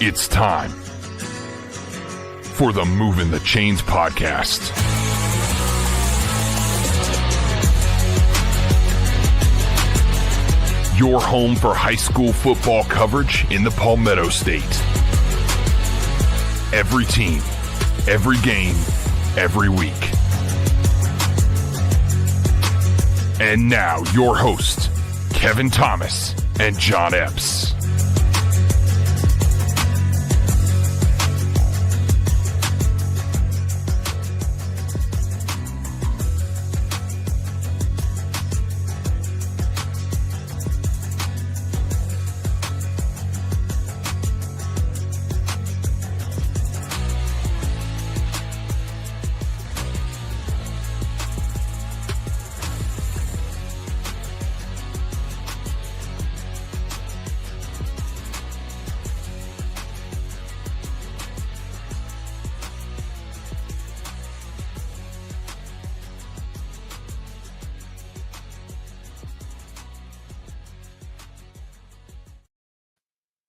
It's time for the Movin The Chains podcast. Your home for high school football coverage in the Palmetto State. Every team, every game, every week. And now your hosts, Kevin Thomas and John Epps.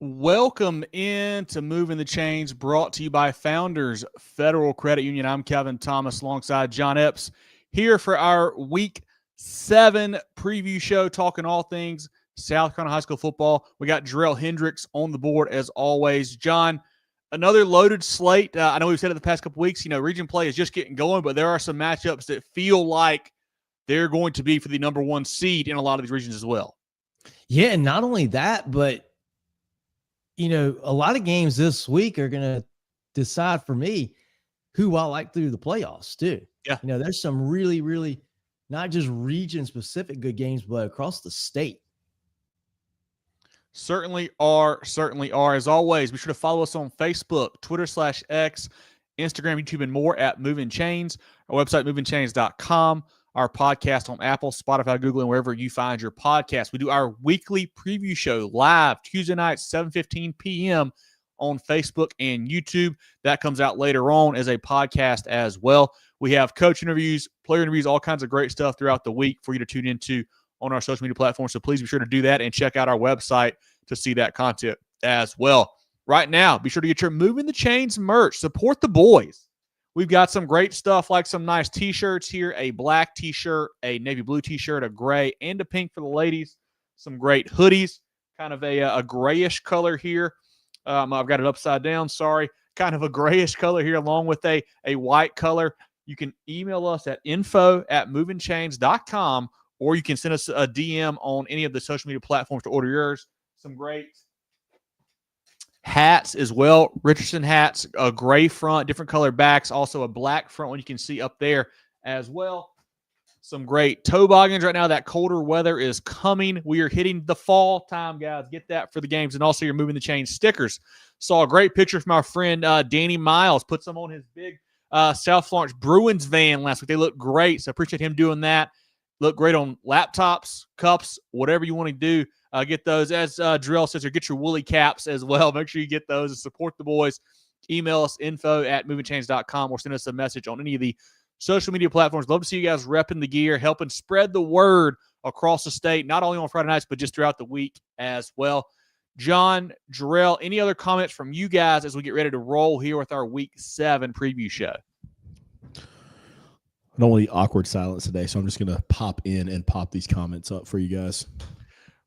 Welcome into Movin The Chains, brought to you by Founders Federal Credit Union. I'm Kevin Thomas alongside John Epps here for our Week 7 preview show, talking all things South Carolina high school football. We got Jerel Hendricks on the board as always. John, another loaded slate. I know we've said it the past couple weeks, region play is just getting going, but there are some matchups that feel like they're going to be for the number 1 seed in a lot of these regions as well. Yeah, and not only that, but a lot of games this week are going to decide for me who I like through the playoffs too. Yeah. There's some really, really not just region specific good games, but across the state. Certainly are. As always, be sure to follow us on Facebook, Twitter/X, Instagram, YouTube, and more at Movin Chains. Our website, movinchains.com. Our podcast on Apple, Spotify, Google, and wherever you find your podcast. We do our weekly preview show live Tuesday night, 7:15 p.m. on Facebook and YouTube. That comes out later on as a podcast as well. We have coach interviews, player interviews, all kinds of great stuff throughout the week for you to tune into on our social media platforms. So please be sure to do that and check out our website to see that content as well. Right now, be sure to get your Movin The Chains merch. Support the boys. We've got some great stuff like some nice T-shirts here, a black T-shirt, a navy blue T-shirt, a gray, and a pink for the ladies. Some great hoodies, kind of a grayish color here. I've got it upside down, sorry. Kind of a grayish color here along with a white color. You can email us at info@movinchains.com, or you can send us a DM on any of the social media platforms to order yours. Some great hats as well. Richardson hats, a gray front, different color backs, also a black front one you can see up there as well. Some great toboggans right now. That colder weather is coming. We are hitting the fall time, guys. Get that for the games. And also, you're Movin The Chains stickers. Saw a great picture from our friend Danny Miles. Put some on his big South Florence Bruins van last week. They look great, so appreciate him doing that. Look great on laptops, cups, whatever you want to do. Get those. As Jerel says, or get your woolly caps as well. Make sure you get those and support the boys. Email us info@movinchains.com or send us a message on any of the social media platforms. Love to see you guys repping the gear, helping spread the word across the state, not only on Friday nights, but just throughout the week as well. John, Jerel, any other comments from you guys as we get ready to roll here with our Week 7 preview show? I don't want the awkward silence today, so I'm just going to pop in and pop these comments up for you guys.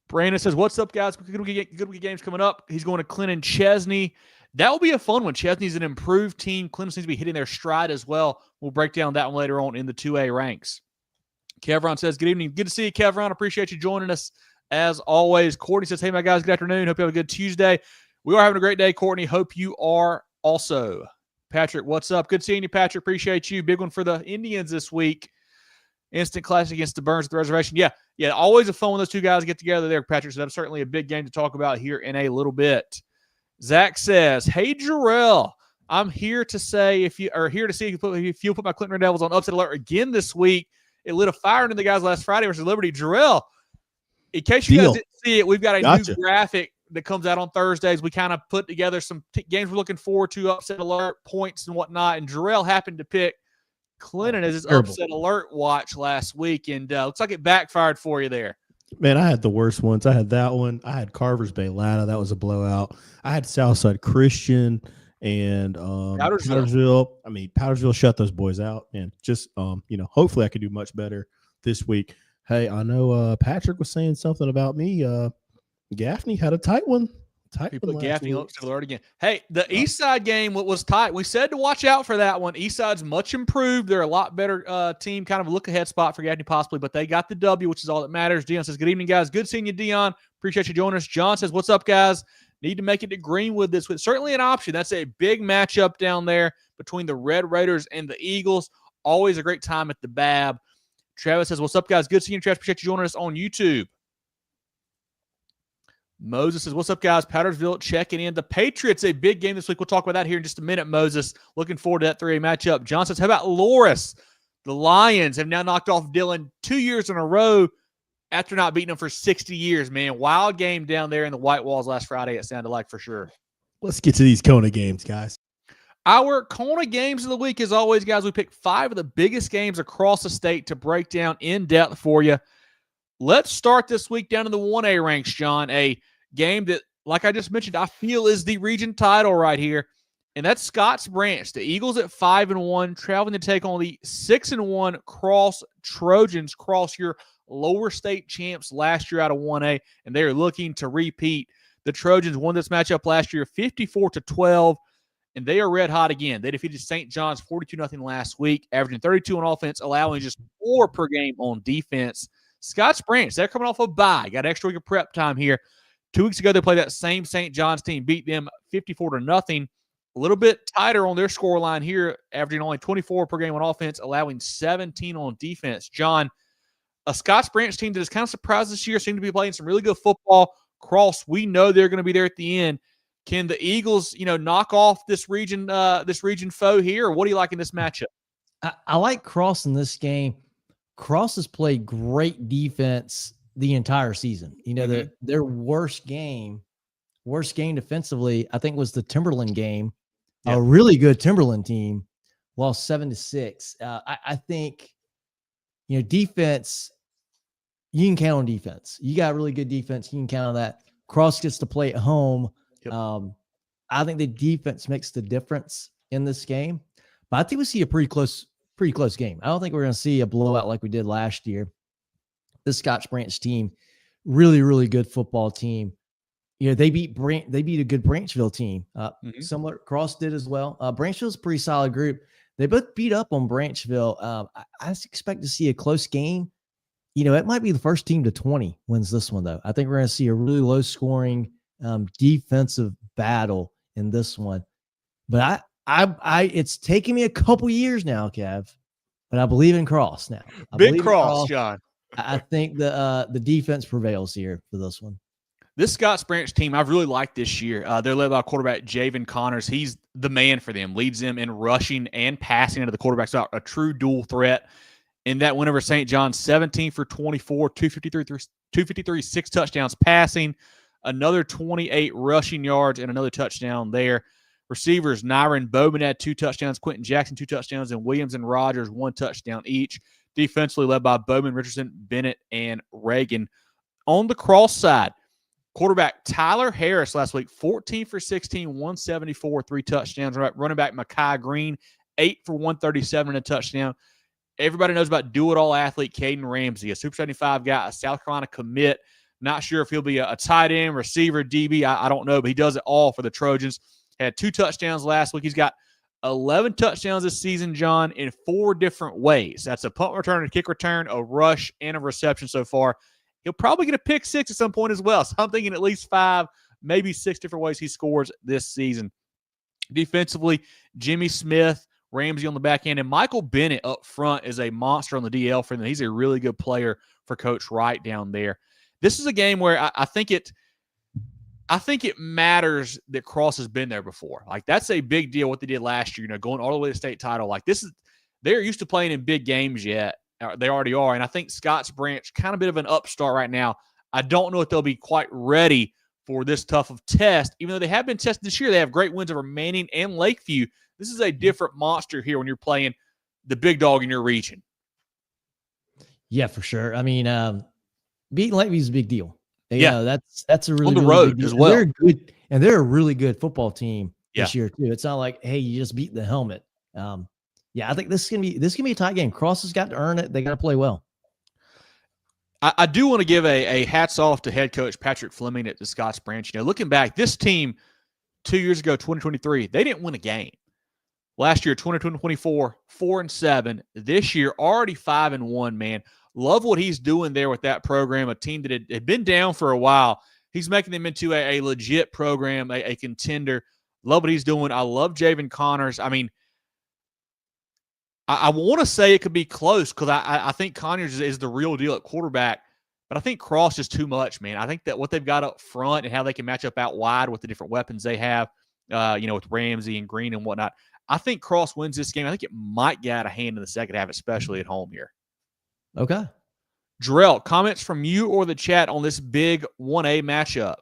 Brandon says, what's up, guys? Good week games coming up. He's going to Clinton Chesney. That will be a fun one. Chesney's an improved team. Clinton seems to be hitting their stride as well. We'll break down that one later on in the 2A ranks. Kevron says, good evening. Good to see you, Kevron. Appreciate you joining us as always. Courtney says, hey, my guys, good afternoon. Hope you have a good Tuesday. We are having a great day, Courtney. Hope you are also. Patrick, what's up? Good seeing you, Patrick. Appreciate you. Big one for the Indians this week. Instant classic against the Burns at the reservation. Yeah, always a fun when those two guys get together there, Patrick. So that's certainly a big game to talk about here in a little bit. Zach says, hey, Jerel, I'm here to say if you'll put my Clinton Red Devils on upset alert again this week. It lit a fire into the guys last Friday versus Liberty. Jerel, in case you guys didn't see it, we've got a new graphic that comes out on Thursdays. We kind of put together some games we're looking forward to, upset alert, points and whatnot. And Jerel happened to pick Clinton as his upset alert watch last week, and looks like it backfired for you there. Man, I had the worst ones. I had that one. I had Carver's Bay Latta. That was a blowout. I had Southside Christian and Powdersville. I mean, Powdersville shut those boys out. And just, hopefully I could do much better this week. Hey, I know Patrick was saying something about me. Gaffney had a tight one. He put Gaffney up to the alert again. Hey, the East Side game was tight. We said to watch out for that one. East Side's much improved. They're a lot better team, kind of a look-ahead spot for Gaffney possibly, but they got the W, which is all that matters. Dion says, good evening, guys. Good seeing you, Dion. Appreciate you joining us. John says, what's up, guys? Need to make it to Greenwood this week. Certainly an option. That's a big matchup down there between the Red Raiders and the Eagles. Always a great time at the Bab. Travis says, what's up, guys? Good seeing you, Travis. Appreciate you joining us on YouTube. Moses says, what's up, guys? Powdersville checking in. The Patriots, a big game this week. We'll talk about that here in just a minute, Moses. Looking forward to that 3A matchup. John says, how about Loris? The Lions have now knocked off Dillon 2 years in a row after not beating them for 60 years, man. Wild game down there in the White Walls last Friday, it sounded like, for sure. Let's get to these Kona games, guys. Our Kona games of the week, as always, guys, we picked 5 of the biggest games across the state to break down in depth for you. Let's start this week down in the 1A ranks, John. A game that, like I just mentioned, I feel is the region title right here, and that's Scotts Branch. The Eagles at 5-1, traveling to take on the 6-1 Cross Trojans. Cross, your lower state champs last year out of 1A, and they are looking to repeat. The Trojans won this matchup last year 54-12, and they are red hot again. They defeated St. John's 42-0 last week, averaging 32 on offense, allowing just 4 per game on defense. Scotts Branch, they're coming off a bye. Got extra week of prep time here. 2 weeks ago, they played that same St. John's team, beat them 54-0. A little bit tighter on their scoreline here, averaging only 24 per game on offense, allowing 17 on defense. John, a Scotts Branch team that is kind of surprised this year, seem to be playing some really good football. Cross, we know they're going to be there at the end. Can the Eagles, knock off this region foe here, or what do you like in this matchup? I like Cross in this game. Cross has played great defense the entire season. Their worst game defensively, I think, was the Timberland game. Yeah. A really good Timberland team, lost 7-6. I think, defense, you can count on defense. You got really good defense. You can count on that. Cross gets to play at home. Yep. I think the defense makes the difference in this game, but I think we see a pretty close game. I don't think we're going to see a blowout like we did last year. This Scotts Branch team, really, really good football team. They beat a good Branchville team. Similar, Cross did as well. Branchville's a pretty solid group. They both beat up on Branchville. I expect to see a close game. It might be the first team to 20 wins this one, though. I think we're going to see a really low-scoring defensive battle in this one. But it's taken me a couple years now, Kev, but I believe in Cross now. Big Cross, John. I think the defense prevails here for this one. This Scotts Branch team I've really liked this year. They're led by quarterback Javen Connors. He's the man for them, leads them in rushing and passing into the quarterback. So a true dual threat. In that win over St. John's, 17 for 24, 253, 6 touchdowns passing, another 28 rushing yards, and another touchdown there. Receivers, Nyron Bowman had 2 touchdowns, Quentin Jackson 2 touchdowns, and Williams and Rogers 1 touchdown each. Defensively led by Bowman, Richardson, Bennett, and Reagan. On the Cross side, quarterback Tyler Harris last week, 14 for 16, 174, 3 touchdowns. Running back Mekhi Green, 8 for 137 and a touchdown. Everybody knows about do-it-all athlete Caden Ramsey, a Super 75 guy, a South Carolina commit. Not sure if he'll be a tight end, receiver, DB. I don't know, but he does it all for the Trojans. Had 2 touchdowns last week. He's got 11 touchdowns this season, John, in 4 different ways. That's a punt return, a kick return, a rush, and a reception so far. He'll probably get a pick 6 at some point as well. So I'm thinking at least 5, maybe 6 different ways he scores this season. Defensively, Jimmy Smith, Ramsey on the back end, and Michael Bennett up front is a monster on the DL for them. He's a really good player for Coach Wright down there. This is a game where I think it matters that Cross has been there before. Like, that's a big deal what they did last year, going all the way to state title. Like, they're used to playing in big games yet. They already are. And I think Scotts Branch, kind of a bit of an upstart right now. I don't know if they'll be quite ready for this tough of test. Even though they have been tested this year, they have great wins over Manning and Lakeview. This is a different monster here when you're playing the big dog in your region. Yeah, for sure. I mean, beating Lakeview's a big deal. That's a really on the really road big deal. as well. They're a really good football team this Yeah. year too. It's not like, hey, you just beat the helmet. I think this is gonna be a tight game. Cross has got to earn it. They got to play well. I do want to give a hats off to head coach Patrick Fleming at the Scotts Branch. You know, looking back, this team 2 years ago, 2023, they didn't win a game. Last year, 2024, 4-7. This year, already 5-1, man. Love what he's doing there with that program, a team that had been down for a while. He's making them into a legit program, a contender. Love what he's doing. I love Javen Connors. I mean, I want to say it could be close because I think Conyers is the real deal at quarterback, but I think Cross is too much, man. I think that what they've got up front and how they can match up out wide with the different weapons they have, with Ramsey and Green and whatnot, I think Cross wins this game. I think it might get out of hand in the second half, especially at home here. Okay. Jerel, comments from you or the chat on this big 1A matchup?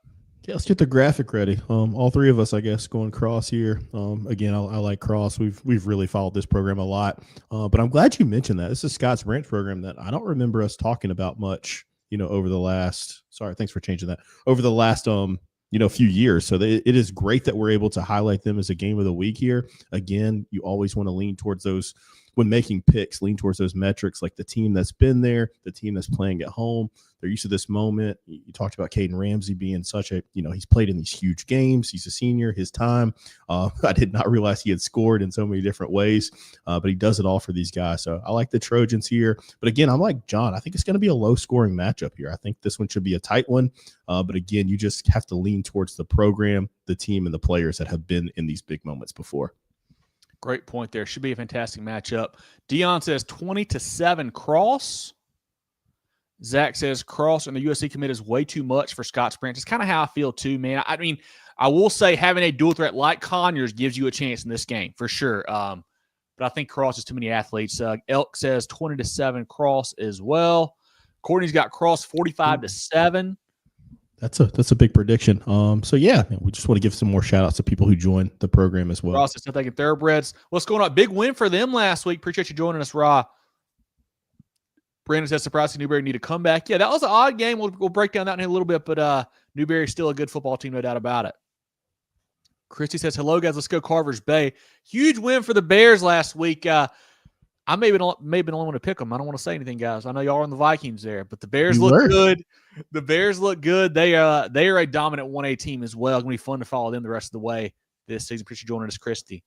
Yeah, let's get the graphic ready. All three of us, I guess, going Cross here. Again, I like Cross. We've really followed this program a lot. But I'm glad you mentioned that. This is Scotts Branch program that I don't remember us talking about much, over the last, sorry, thanks for changing that, over the last, few years. So it is great that we're able to highlight them as a game of the week here. Again, you always want to lean towards those, when making picks, lean towards those metrics, like the team that's been there, the team that's playing at home. They're used to this moment. You talked about Caden Ramsey being such a, he's played in these huge games. He's a senior, his time. I did not realize he had scored in so many different ways, but he does it all for these guys. So I like the Trojans here. But again, I'm like John. I think it's going to be a low-scoring matchup here. I think this one should be a tight one. But again, you just have to lean towards the program, the team, and the players that have been in these big moments before. Great point there. Should be a fantastic matchup. Dion says 20-7 Cross. Zach says Cross and the USC commit is way too much for Scotts Branch. It's kind of how I feel too, man. I mean, I will say having a dual threat like Conyers gives you a chance in this game for sure. But I think Cross is too many athletes. Elk says 20-7 Cross as well. Courtney's got Cross 45-7. That's a big prediction. So yeah, we just want to give some more shout outs to people who joined the program as well. Ross is still taking Thoroughbreds. What's going on? Big win for them last week. Appreciate you joining us, Ra. Brandon says surprised Newberry need to come back. Yeah, that was an odd game. We'll break down that in a little bit, but Newberry's still a good football team, no doubt about it. Christy says, hello, guys. Let's go Carvers Bay. Huge win for the Bears last week. I maybe the only one to pick them. I don't want to say anything, guys. I know y'all are on the Vikings there, but the Bears look good. The Bears look good. They are a dominant 1A team as well. It's going to be fun to follow them the rest of the way this season. Appreciate you joining us, Christy.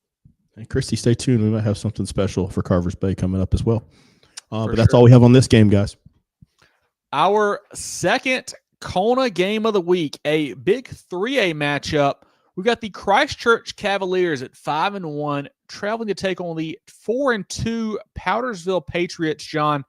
Hey, Christy, stay tuned. We might have something special for Carvers Bay coming up as well. But that's all we have on this game, guys. Our second Kona game of the week, a big 3A matchup. We've got the Christchurch Cavaliers at 5-1, traveling to take on the 4-2 Powdersville Patriots. John,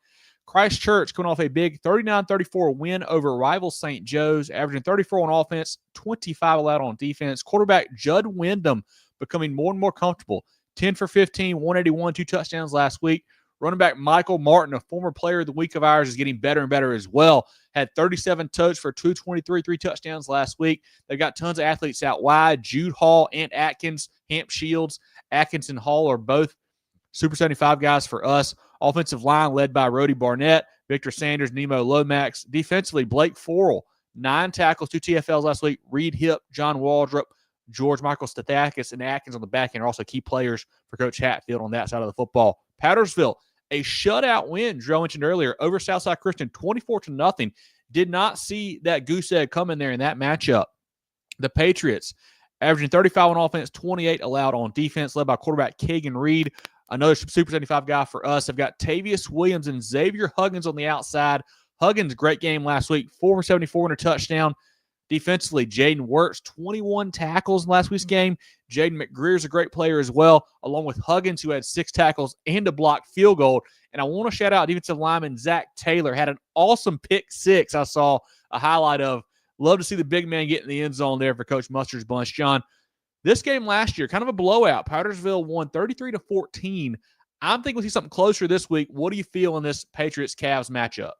Christchurch coming off a big 39-34 win over rival St. Joe's, averaging 34 on offense, 25 allowed on defense. Quarterback Judd Wyndham becoming more and more comfortable. 10 for 15, 181, 2 touchdowns last week. Running back Michael Martin, a former player of the week of ours, is getting better and better as well. Had 37 touches for 223, 3 touchdowns last week. They've got tons of athletes out wide. Jude Hall and Atkins, Hamp Shields, Atkins and Hall are both Super 75 guys for us. Offensive line led by Rody Barnett, Victor Sanders, Nemo Lomax. Defensively, Blake Forrell, 9 tackles, 2 TFLs last week. Reed Hipp, John Waldrop, George Michael Stathakis, and Atkins on the back end are also key players for Coach Hatfield on that side of the football. Powdersville, a shutout win, Joe mentioned earlier, over Southside Christian, 24-0. Did not see that goose egg coming there in that matchup. The Patriots, averaging 35 on offense, 28 allowed on defense, led by quarterback Kagan Reed, another Super 75 guy for us. I've got Tavius Williams and Xavier Huggins on the outside. Huggins, great game last week, 4 for 74 and a touchdown. Defensively, Jaden Wirtz, 21 tackles in last week's game. Jaden McGreer's a great player as well, along with Huggins, who had 6 tackles and a blocked field goal. And I want to shout out defensive lineman Zach Taylor. Had an awesome pick 6 I saw a highlight of. Love to see the big man get in the end zone there for Coach Mustard's bunch. John, this game last year, kind of a blowout. Powdersville won 33-14. I'm thinking we'll see something closer this week. What do you feel in this Patriots-Cavs matchup?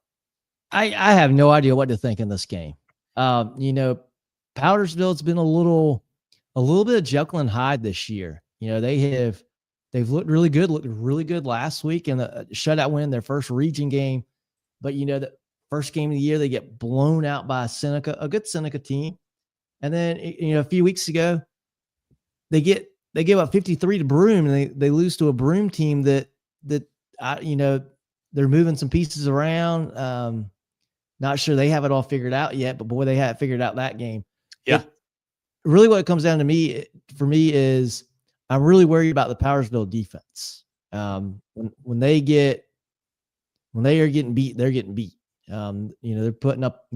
I have no idea what to think in this game. Powdersville's been a little bit of Jekyll and Hyde this year. They've looked really good last week in the shutout win, their first region game. But First game of the year, they get blown out by a good Seneca team. And then, a few weeks ago, they give up 53 to Broome, and they lose to a Broome team that they're moving some pieces around. Not sure they have it all figured out yet, but boy, they had it figured out that game. Yeah. But really what it comes down to for me is I'm really worried about the Powdersville defense. When they are getting beat, they're getting beat. They're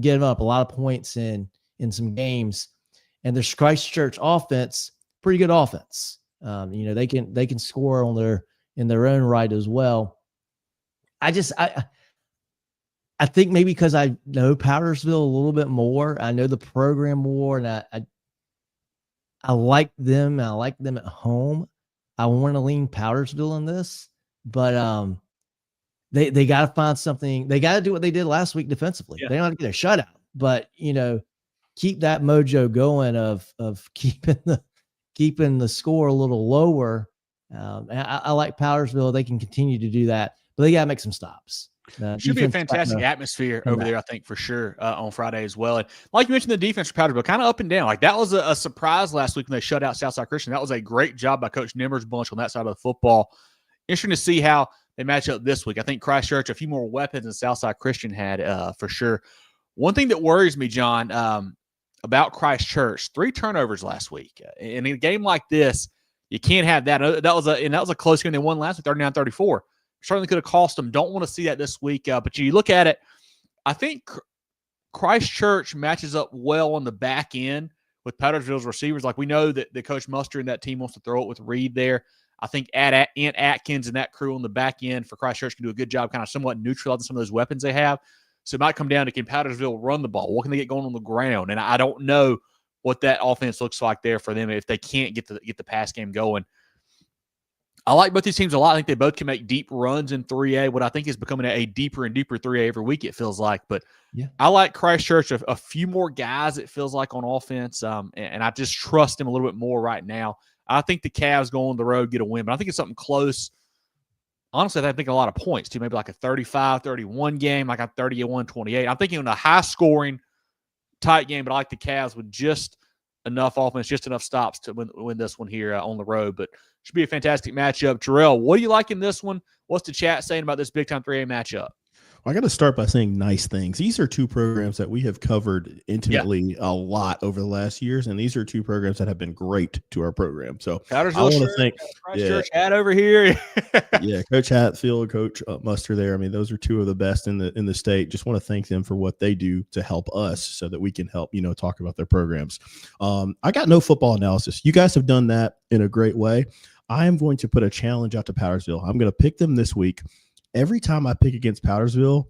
getting up a lot of points in some games, and their Christchurch offense, pretty good offense. They can score in their own right as well. I think maybe because I know Powdersville a little bit more, I know the program more, and I like them. And I like them at home. I want to lean Powdersville in this, but they got to find something. They got to do what they did last week defensively. Yeah. They don't have to get a shutout, but keep that mojo going of keeping the score a little lower. I like Powdersville. They can continue to do that, but they got to make some stops. Should be a fantastic atmosphere over there, I think, for sure, on Friday as well. And like you mentioned, the defense for Powdersville, kind of up and down. Like that was a surprise last week when they shut out Southside Christian. That was a great job by Coach Nimmer's bunch on that side of the football. Interesting to see how they match up this week. I think Christchurch, a few more weapons than Southside Christian had, for sure. One thing that worries me, John, about Christchurch, 3 turnovers last week. In a game like this, you can't have that. That was a close game. They won last week, 39-34. Certainly could have cost them. Don't want to see that this week. But you look at it, I think Christchurch matches up well on the back end with Powdersville's receivers. Like we know that the Coach Muster and that team wants to throw it with Reed there. I think Ant Atkins and that crew on the back end for Christchurch can do a good job kind of somewhat neutralizing some of those weapons they have. So it might come down to, can Powdersville run the ball? What can they get going on the ground? And I don't know what that offense looks like there for them if they can't get the pass game going. I like both these teams a lot. I think they both can make deep runs in 3A, what I think is becoming a deeper and deeper 3A every week, it feels like. But yeah, I like Christchurch a few more guys, it feels like, on offense, and I just trust them a little bit more right now. I think the Cavs go on the road, get a win, but I think it's something close. Honestly, I think a lot of points, too. Maybe like a 35-31 game, like a 31-28. I'm thinking on a high-scoring, tight game, but I like the Cavs with just enough offense, just enough stops to win this one here on the road. But should be a fantastic matchup. Jerel, what do you like in this one? What's the chat saying about this big-time 3A matchup? Well, I got to start by saying nice things. These are 2 programs that we have covered intimately a lot over the last years, and these are 2 programs that have been great to our program. So I want to thank Church Hat over here. Yeah, Coach Hatfield, Coach Muster there. I mean, those are 2 of the best in the state. Just want to thank them for what they do to help us so that we can help, talk about their programs. I got no football analysis. You guys have done that in a great way. I am going to put a challenge out to Powdersville. I'm going to pick them this week. Every time I pick against Powdersville,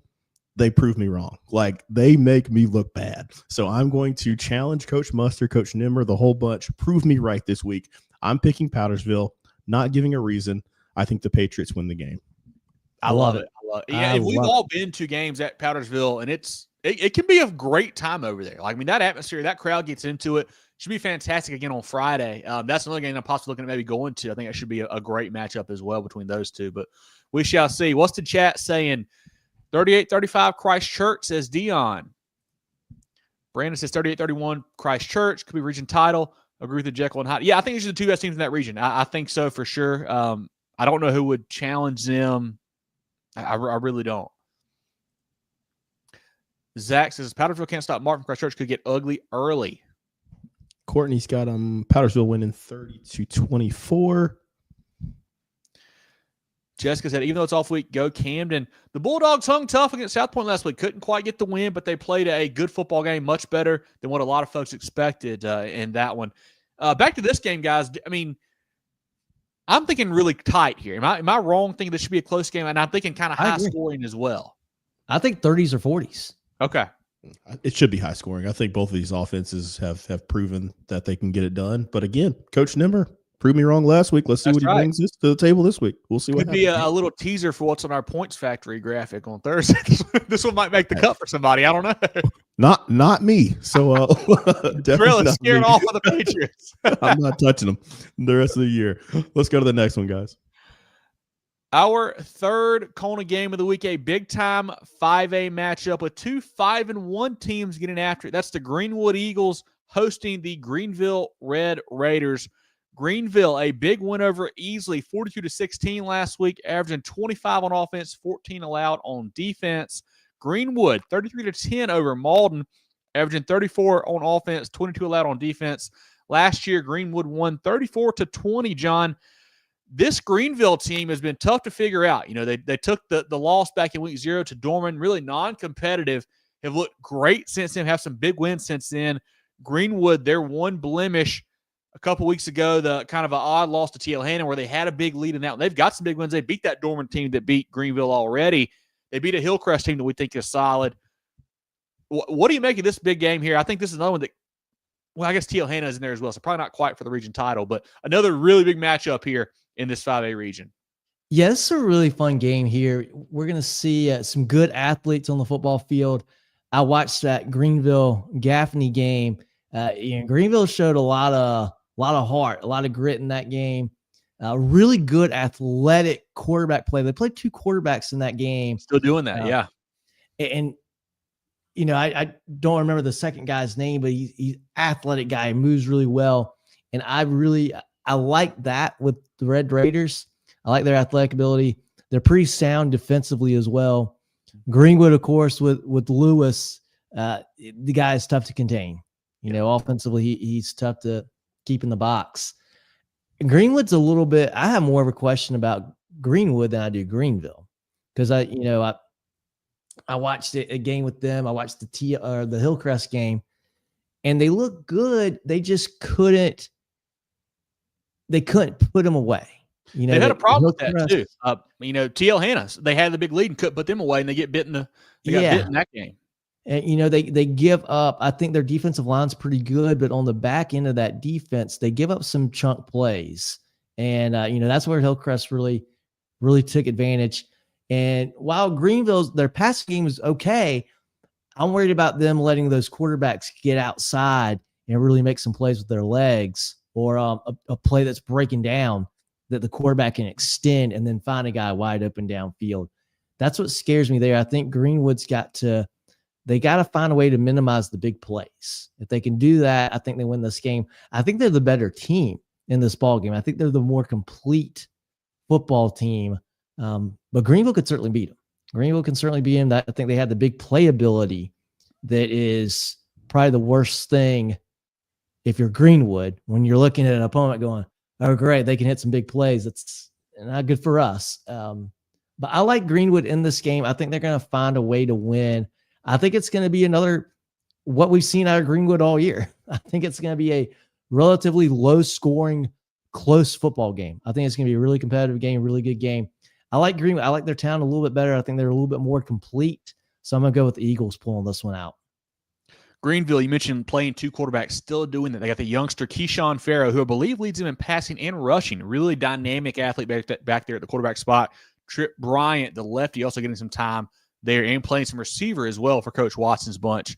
they prove me wrong. Like, they make me look bad. So I'm going to challenge Coach Muster, Coach Nimmer, the whole bunch. Prove me right this week. I'm picking Powdersville, not giving a reason. I think the Patriots win the game. I love it. Yeah, we've all been to games at Powdersville, and it can be a great time over there. Like, I mean, that atmosphere, that crowd gets into it. Should be fantastic again on Friday. That's another game I'm possibly looking at maybe going to. I think that should be a great matchup as well between those 2. But we shall see. What's the chat saying? 38-35 Christchurch, says Dion. Brandon says 38-31 Christchurch. Could be region title. Agree with the Jekyll and Hyde. Yeah, I think these are the 2 best teams in that region. I think so for sure. I don't know who would challenge them. I really don't. Zach says Powdersville can't stop Martin. Christchurch could get ugly early. Courtney's got Powdersville winning 30-24. Jessica said, even though it's off week, go Camden. The Bulldogs hung tough against South Point last week. Couldn't quite get the win, but they played a good football game, much better than what a lot of folks expected in that one. Back to this game, guys. I mean, I'm thinking really tight here. Am I wrong thinking this should be a close game? And I'm thinking kind of high scoring as well. I think 30s or 40s. Okay. It should be high scoring. I think both of these offenses have proven that they can get it done. But again, Coach Nimmer proved me wrong last week. Let's see what he brings to the table this week. We'll see what happens. Could be a little teaser for what's on our Points Factory graphic on Thursday. This one might make the cut for somebody. I don't know. Not me. So Jerel is scared off of the Patriots. I'm not touching them the rest of the year. Let's go to the next one, guys. Our third Kona game of the week, a big-time 5A matchup with two 5-1 teams getting after it. That's the Greenwood Eagles hosting the Greenville Red Raiders. Greenville, a big win over Easley, 42-16 last week, averaging 25 on offense, 14 allowed on defense. Greenwood, 33-10 over Malden, averaging 34 on offense, 22 allowed on defense. Last year, Greenwood won 34-20, John. This Greenville team has been tough to figure out. You know, they took the loss back in week 0 to Dorman, really non-competitive, have looked great since then, have some big wins since then. Greenwood, their one blemish a couple weeks ago, the kind of an odd loss to TL Hannon where they had a big lead in that one. They've got some big wins. They beat that Dorman team that beat Greenville already. They beat a Hillcrest team that we think is solid. What do you make of this big game here? I think this is another one that, well, I guess TL Hannon is in there as well, so probably not quite for the region title, but another really big matchup here in this 5A region. Yeah, this is a really fun game here. We're going to see some good athletes on the football field. I watched that Greenville-Gaffney game. Greenville showed a lot of heart, a lot of grit in that game. Really good athletic quarterback play. They played two quarterbacks in that game. Still doing that, yeah. And you know, I don't remember the second guy's name, but he's athletic guy, moves really well. And I like that with the Red Raiders. I like their athletic ability. They're pretty sound defensively as well. Greenwood, of course, with Lewis, the guy is tough to contain. You know, offensively, he's tough to keep in the box. Greenwood's a little bit, I have more of a question about Greenwood than I do Greenville. Because I watched a game with them. I watched the Hillcrest game, and they look good. They just couldn't put them away. You know, they had a problem with that too. TL Hanna, they had the big lead and couldn't put them away, and they got bit in that game. And they give up. I think their defensive line's pretty good, but on the back end of that defense, they give up some chunk plays, and that's where Hillcrest really took advantage. And while Greenville's their passing game was okay, I'm worried about them letting those quarterbacks get outside and really make some plays with their legs, or a play that's breaking down that the quarterback can extend and then find a guy wide open downfield. That's what scares me there. I think Greenwood's got to find a way to minimize the big plays. If they can do that, I think they win this game. I think they're the better team in this ball game. I think they're the more complete football team. But Greenville could certainly beat them. Greenville can certainly beat them. I think they have the big playability that is probably the worst thing if you're Greenwood, when you're looking at an opponent going, oh, great, they can hit some big plays. That's not good for us. But I like Greenwood in this game. I think they're going to find a way to win. I think it's going to be another what we've seen out of Greenwood all year. I think it's going to be a relatively low-scoring, close football game. I think it's going to be a really competitive game, really good game. I like Greenwood. I like their town a little bit better. I think they're a little bit more complete. So I'm going to go with the Eagles pulling this one out. Greenville, you mentioned playing two quarterbacks, still doing that. They got the youngster Keyshawn Farrow, who I believe leads them in passing and rushing. Really dynamic athlete back there at the quarterback spot. Trip Bryant, the lefty, also getting some time there and playing some receiver as well for Coach Watson's bunch.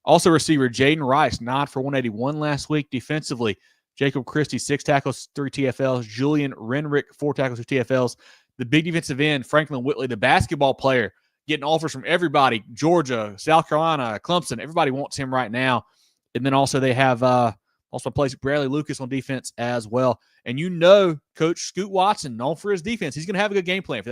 Also receiver Jaden Rice, 9 for 181 last week. Defensively, Jacob Christie, 6 tackles, 3 TFLs. Julian Renrick, 4 tackles, 2 TFLs. The big defensive end, Franklin Whitley, the basketball player, getting offers from everybody, Georgia, South Carolina, Clemson. Everybody wants him right now. And then also they have also plays Bradley Lucas on defense as well. And Coach Scoot Watson, known for his defense, he's going to have a good game plan for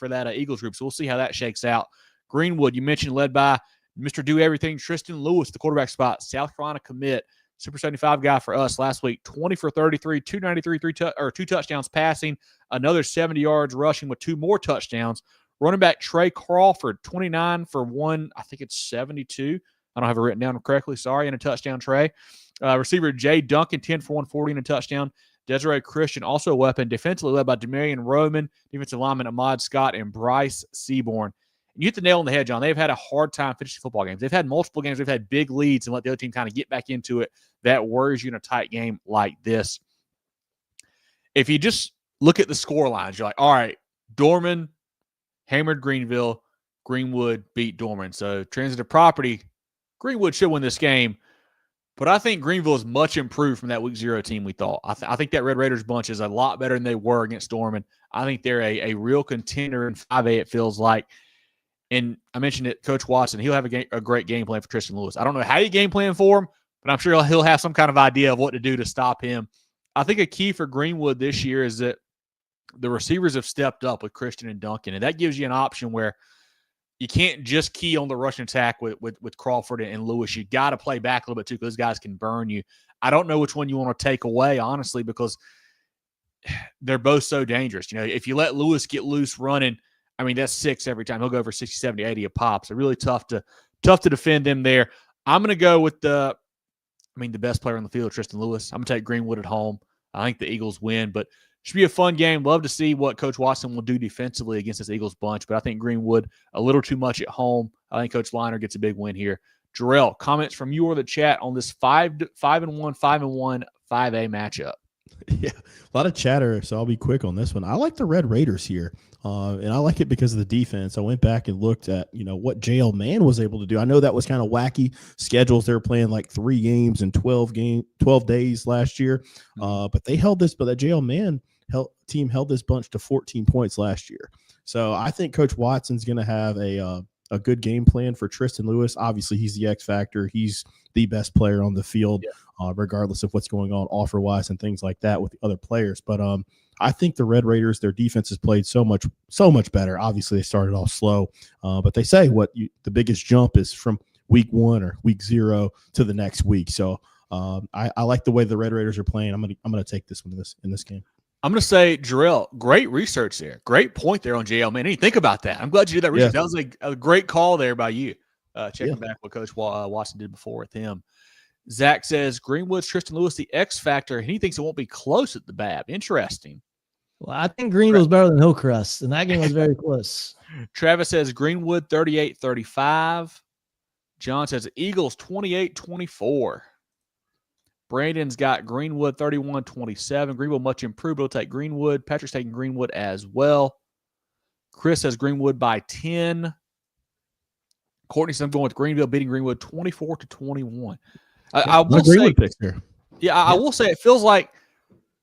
that Eagles group. So we'll see how that shakes out. Greenwood, you mentioned, led by Mr. Do Everything, Tristan Lewis, the quarterback spot, South Carolina commit, Super 75 guy for us last week, 20 for 33, 293, 2 touchdowns passing, another 70 yards rushing with 2 more touchdowns. Running back Trey Crawford, 29 for 72. I don't have it written down correctly. Sorry, and a touchdown, Trey. Receiver Jay Duncan, 10 for 140 and a touchdown. Desiree Christian, also a weapon, defensively led by Demarion Roman, defensive lineman Ahmad Scott, and Bryce Seaborn. You hit the nail on the head, John. They've had a hard time finishing football games. They've had multiple games. They've had big leads and let the other team kind of get back into it. That worries you in a tight game like this. If you just look at the score lines, you're like, all right, Dorman hammered Greenville, Greenwood beat Dorman. So transitive property, Greenwood should win this game. But I think Greenville is much improved from that Week 0 team we thought. I think that Red Raiders bunch is a lot better than they were against Dorman. I think they're a real contender in 5A, it feels like. And I mentioned it, Coach Watson, he'll have a great game plan for Tristan Lewis. I don't know how you game plan for him, but I'm sure he'll have some kind of idea of what to do to stop him. I think a key for Greenwood this year is that the receivers have stepped up with Christian and Duncan, and that gives you an option where you can't just key on the rushing attack with Crawford and Lewis. You got to play back a little bit too, because those guys can burn you. I don't know which one you want to take away, honestly, because they're both so dangerous. You know, if you let Lewis get loose running, I mean, that's 6 every time. He'll go over 60, 70, 80 a pop. So really tough to defend them there. I'm going to go with the best player on the field, Tristan Lewis. I'm going to take Greenwood at home. I think the Eagles win, but should be a fun game. Love to see what Coach Watson will do defensively against this Eagles bunch, but I think Greenwood a little too much at home. I think Coach Liner gets a big win here. Jerel, comments from you or the chat on this 5-1, 5-1, 5A matchup. Yeah, a lot of chatter, so I'll be quick on this one. I like the Red Raiders here, and I like it because of the defense. I went back and looked at, what Jerel Mann was able to do. I know that was kind of wacky schedules. They were playing like 3 games in 12 days last year, but they held this. But that Jerel Mann team held this bunch to 14 points last year. So I think Coach Watson's going to have a good game plan for Tristan Lewis. Obviously, he's the X factor. He's the best player on the field, regardless of what's going on offer-wise and things like that with the other players. But I think the Red Raiders, their defense has played so much better. Obviously, they started off slow, but they say the biggest jump is from week 1 or week 0 to the next week. So I like the way the Red Raiders are playing. I'm gonna take this one in this game. I'm going to say, Jerel, great research there. Great point there on JL, man. I didn't think about that. I'm glad you did that research. Yeah. That was a great call there by you, checking back what Coach Watson did before with him. Zach says, Greenwood's Tristan Lewis, the X factor, and he thinks it won't be close at the BAB. Interesting. Well, I think Greenville's better than Hillcrest, and that game was very close. Travis says, Greenwood 38-35. John says, Eagles 28-24. Brandon's got Greenwood 31-27. Greenville much improved. We'll take Greenwood. Patrick's taking Greenwood as well. Chris has Greenwood by 10. Courtney says I'm going with Greenville beating Greenwood 24-21. I will say, I will say it feels like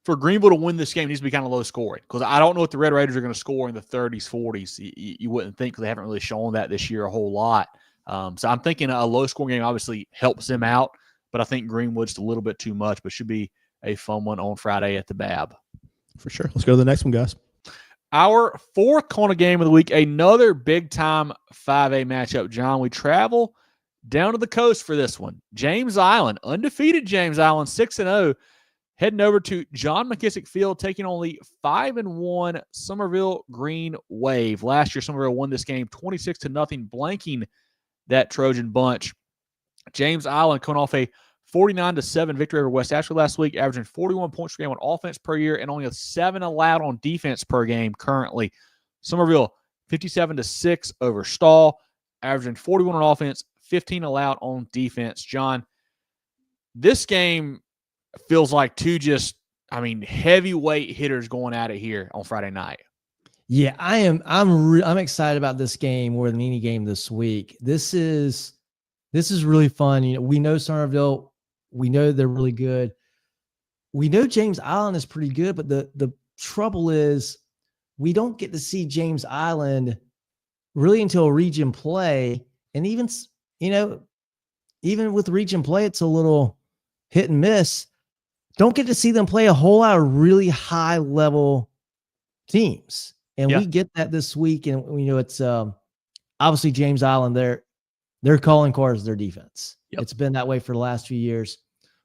for Greenville to win this game, it needs to be kind of low scoring, because I don't know what the Red Raiders are going to score in the 30s, 40s. You wouldn't think, because they haven't really shown that this year a whole lot. So I'm thinking a low scoring game obviously helps them out. But I think Greenwood's a little bit too much, but should be a fun one on Friday at the BAB. For sure. Let's go to the next one, guys. Our 4th corner game of the week, another big-time 5A matchup. John, we travel down to the coast for this one. James Island, undefeated James Island, 6-0, heading over to John McKissick Field, taking on the 5-1 Summerville Green Wave. Last year, Summerville won this game 26-0, blanking that Trojan bunch. James Island coming off a 49-7 victory over West Ashley last week, averaging 41 points per game on offense per year and only 7 allowed on defense per game currently. Summerville 57-6 over Stahl, averaging 41 on offense, 15 allowed on defense. John, this game feels like two heavyweight hitters going at it here on Friday night. Yeah, I'm excited about this game more than any game this week. This is really fun. We know Summerville. We know they're really good. We know James Island is pretty good, but the trouble is we don't get to see James Island really until region play. And even with region play, it's a little hit and miss. Don't get to see them play a whole lot of really high level teams. And we get that this week. And it's obviously James Island there. Their calling card is their defense. Yep. It's been that way for the last few years.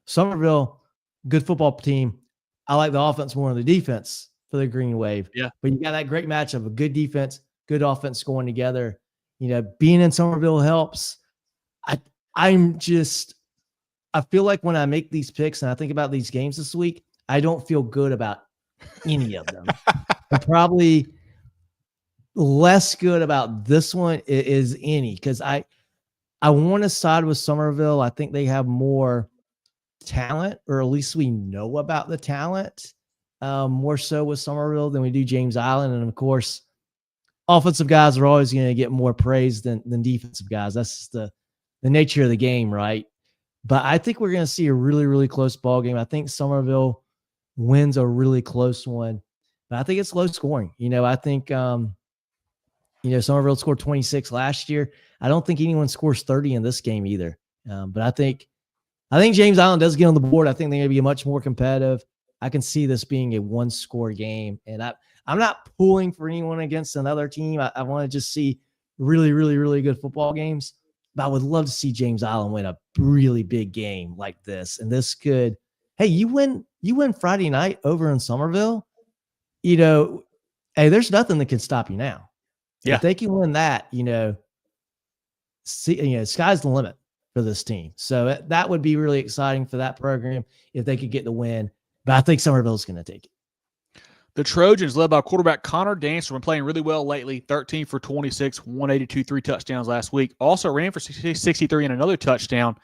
Summerville, good football team. I like the offense more than the defense for the Green Wave. Yeah. But you got that great match of a good defense, good offense going together. Being in Summerville helps. I feel like when I make these picks and I think about these games this week, I don't feel good about any of them. I'm probably less good about this one is any, because I want to side with Summerville. I think they have more talent, or at least we know about the talent more so with Summerville than we do James Island. And of course, offensive guys are always going to get more praise than defensive guys. That's just the nature of the game, right? But I think we're going to see a really, really close ball game. I think Summerville wins a really close one, but I think it's low scoring. I think, Summerville scored 26 last year. I don't think anyone scores 30 in this game either. But I think James Island does get on the board. I think they're going to be much more competitive. I can see this being a one-score game, and I'm not pulling for anyone against another team. I want to just see really, really, really good football games. But I would love to see James Island win a really big game like this. And this could, hey, you win Friday night over in Summerville. Hey, there's nothing that can stop you now. Yeah. If they can win that, sky's the limit for this team. So that would be really exciting for that program if they could get the win. But I think Summerville's going to take it. The Trojans, led by quarterback Connor Dancer, been playing really well lately. 13 for 26, 182, 3 touchdowns last week. Also ran for 63 and another touchdown.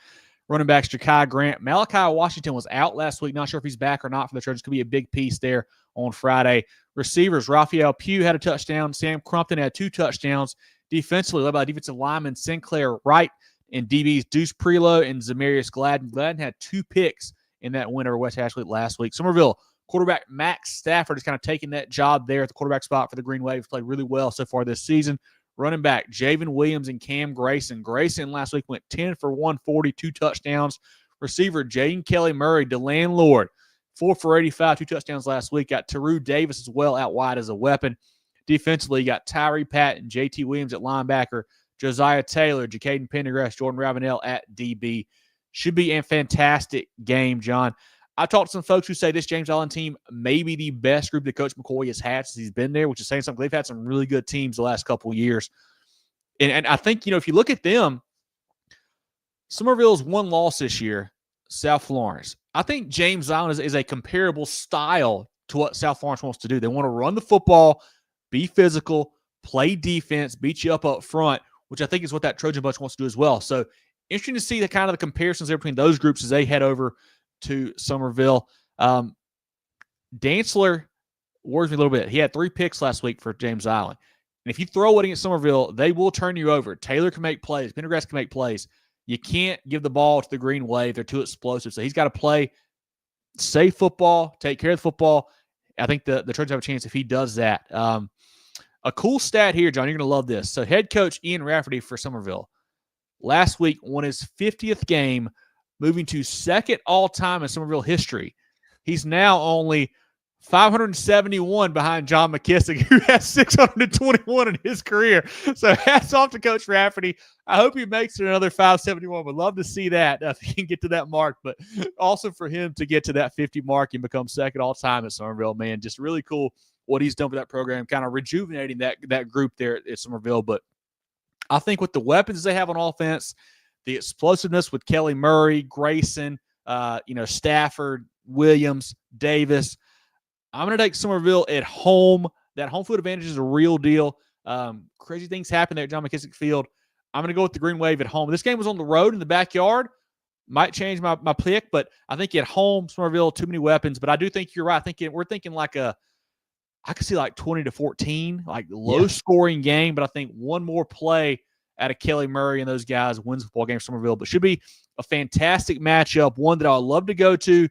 Running backs Ja'Kai Grant. Malachi Washington was out last week. Not sure if he's back or not for the Trojans. Could be a big piece there on Friday. Receivers, Raphael Pugh had a touchdown. Sam Crumpton had 2 touchdowns. Defensively, led by defensive lineman Sinclair Wright, and DBs Deuce Prelo and Zamarius Gladden. Gladden had 2 picks in that win over West Ashley last week. Summerville quarterback Max Stafford is kind of taking that job there at the quarterback spot for the Green Wave. He's played really well so far this season. Running back Javen Williams and Cam Grayson. Grayson last week went 10 for 140, 2 touchdowns. Receiver Jaden Kelly Murray, the landlord, 4 for 85, 2 touchdowns last week. Got Taru Davis as well out wide as a weapon. Defensively, you got Tyree Patton, JT Williams at linebacker, Josiah Taylor, Jacaden Pendergrass, Jordan Ravenel at DB. Should be a fantastic game, John. I talked to some folks who say this James Island team may be the best group that Coach McCoy has had since he's been there, which is saying something. They've had some really good teams the last couple of years. And I think, if you look at them, Summerville's one loss this year, South Florence. I think James Island is a comparable style to what South Florence wants to do. They want to run the football, be physical, play defense, beat you up front, which I think is what that Trojan bunch wants to do as well. So interesting to see the kind of the comparisons there between those groups as they head over to Summerville. Dantzler worries me a little bit. He had 3 picks last week for James Island. And if you throw it against Summerville, they will turn you over. Taylor can make plays. Pendergrass can make plays. You can't give the ball to the Green Wave. They're too explosive. So he's got to play safe football, take care of the football. I think the Trojans have a chance if he does that. A cool stat here, John. You're going to love this. So head coach Ian Rafferty for Summerville last week won his 50th game, moving to second all-time in Summerville history. He's now only 571 behind John McKissick, who has 621 in his career. So hats off to Coach Rafferty. I hope he makes it another 571. Would love to see that if he can get to that mark. But also for him to get to that 50 mark and become second all-time at Summerville, man, just really cool what he's done for that program, kind of rejuvenating that group there at Summerville. But I think with the weapons they have on offense, the explosiveness with Kelly Murray, Grayson, Stafford, Williams, Davis, I'm going to take Summerville at home. That home field advantage is a real deal. Crazy things happen there at John McKissick Field. I'm going to go with the Green Wave at home. This game was on the road in the backyard. Might change my pick, but I think at home, Summerville, too many weapons. But I do think you're right. We're thinking I could see like 20-14, like low-scoring game. But I think one more play out of Kelly Murray and those guys wins the football game for Summerville. But should be a fantastic matchup, one that I would love to go to.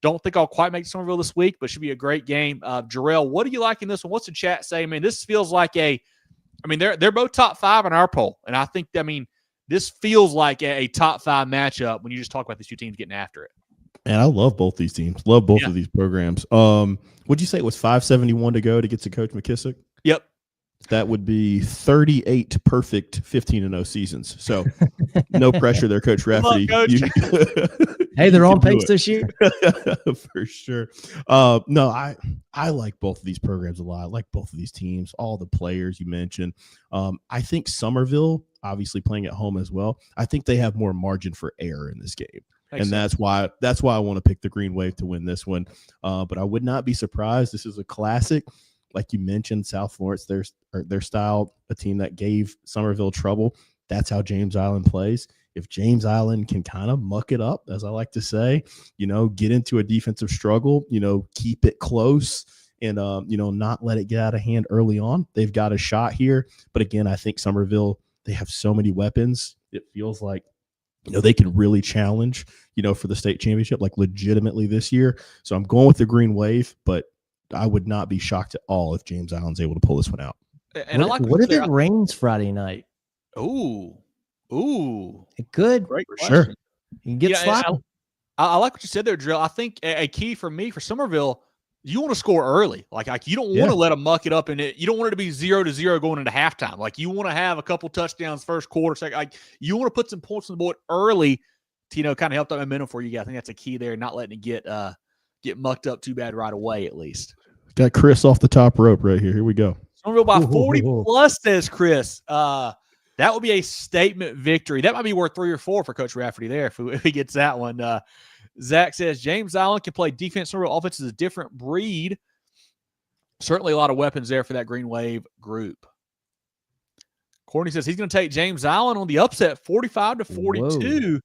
Don't think I'll quite make Summerville this week, but should be a great game. Jerel, what do you like in this one? What's the chat say? I mean, this feels like they're both top 5 in our poll. And I think, this feels like a top 5 matchup when you just talk about these two teams getting after it. And I love both these teams. Love both of these programs. Would you say it was 571 to go to get to Coach McKissick? Yep. That would be 38 perfect 15-0 seasons. So no pressure there, Coach Rafferty. Hey, they're on pace this year. For sure. No, I like both of these programs a lot. I like both of these teams, all the players you mentioned. I think Summerville, obviously playing at home as well, I think they have more margin for error in this game. That's why I want to pick the Green Wave to win this one. But I would not be surprised. This is a classic. Like you mentioned, South Florence, their style, a team that gave Summerville trouble. That's how James Island plays. If James Island can kind of muck it up, as I like to say, get into a defensive struggle, keep it close and, not let it get out of hand early on, they've got a shot here. But again, I think Summerville, they have so many weapons. It feels like they can really challenge, for the state championship, like legitimately this year. So I'm going with the Green Wave, but I would not be shocked at all if James Allen's able to pull this one out. And what if it rains Friday night? Ooh. It could. Great question. Sure. You can get sloppy. I like what you said there, Jerel. I think a key for me for Summerville, you want to score early. Like you don't want to let them muck it up, and you don't want it to be 0-0 going into halftime. Like you want to have a couple touchdowns first quarter, second. Like you want to put some points on the board early to kind of help that momentum for you guys. I think that's a key there, not letting it get mucked up too bad right away. At least got Chris off the top rope right here. Here we go. Summerville by 40 plus, says Chris. That would be a statement victory. That might be worth 3 or 4 for Coach Rafferty there if he gets that one. Zach says James Allen can play defense. Summerville offense is a different breed. Certainly a lot of weapons there for that Green Wave group. Courtney says he's going to take James Allen on the upset, 45-42. Whoa.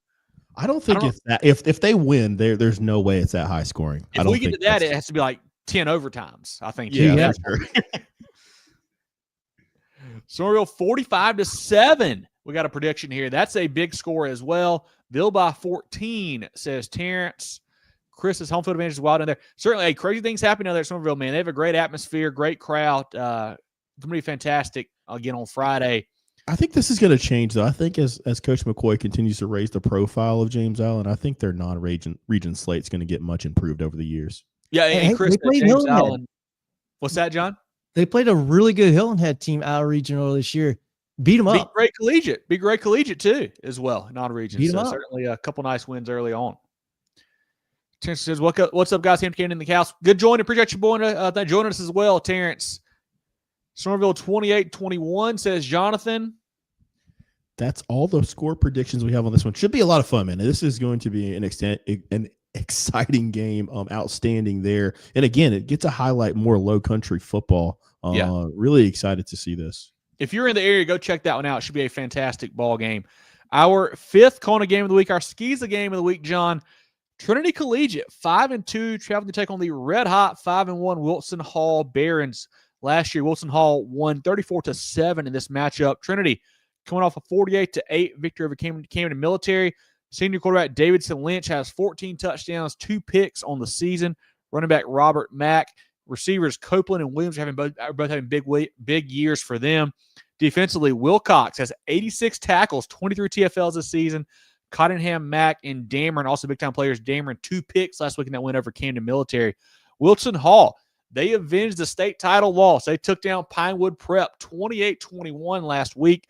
I don't think it's that. If they win, there's no way it's that high scoring. If we get to that, it has to be like 10 overtimes, I think. Yeah. For sure. Summerville 45-7. We got a prediction here. That's a big score as well. Ville by 14, says Terrence. Chris's home field advantage is wild in there. Certainly, crazy things happening down there at Summerville, man. They have a great atmosphere, great crowd. It's going to be fantastic again on Friday. I think this is going to change, though. I think as Coach McCoy continues to raise the profile of James Allen, I think their non-region slate's going to get much improved over the years. Yeah, and Chris, James Allen. What's that, John? They played a really good Hilton Head team out of region earlier this year. Beat them up. Big great collegiate too, as well, non-region. So certainly a couple nice wins early on. Terrence says, "What's up, guys? Hampton in the house. Good joining. Appreciate you joining us as well, Terrence." Summerville 28-21, says Jonathan. That's all the score predictions we have on this one. Should be a lot of fun, man. This is going to be an exciting game. Outstanding there. And again, it gets to highlight more low country football. Really excited to see this. If you're in the area, go check that one out. It should be a fantastic ball game. Our 5th Kona game of the week, our SCISA game of the week, John. Trinity Collegiate, 5-2, traveling to take on the red-hot 5-1 Wilson Hall Barons. Last year, Wilson Hall won 34-7 in this matchup. Trinity coming off a 48-8 victory over Camden Military. Senior quarterback Davidson Lynch has 14 touchdowns, 2 picks on the season. Running back Robert Mack. Receivers Copeland and Williams are both having big years for them. Defensively, Wilcox has 86 tackles, 23 TFLs this season. Cottingham, Mack, and Dameron, also big-time players. Dameron, 2 picks last week in that win over Camden Military. Wilson Hall, they avenged the state title loss. They took down Pinewood Prep 28-21 last week,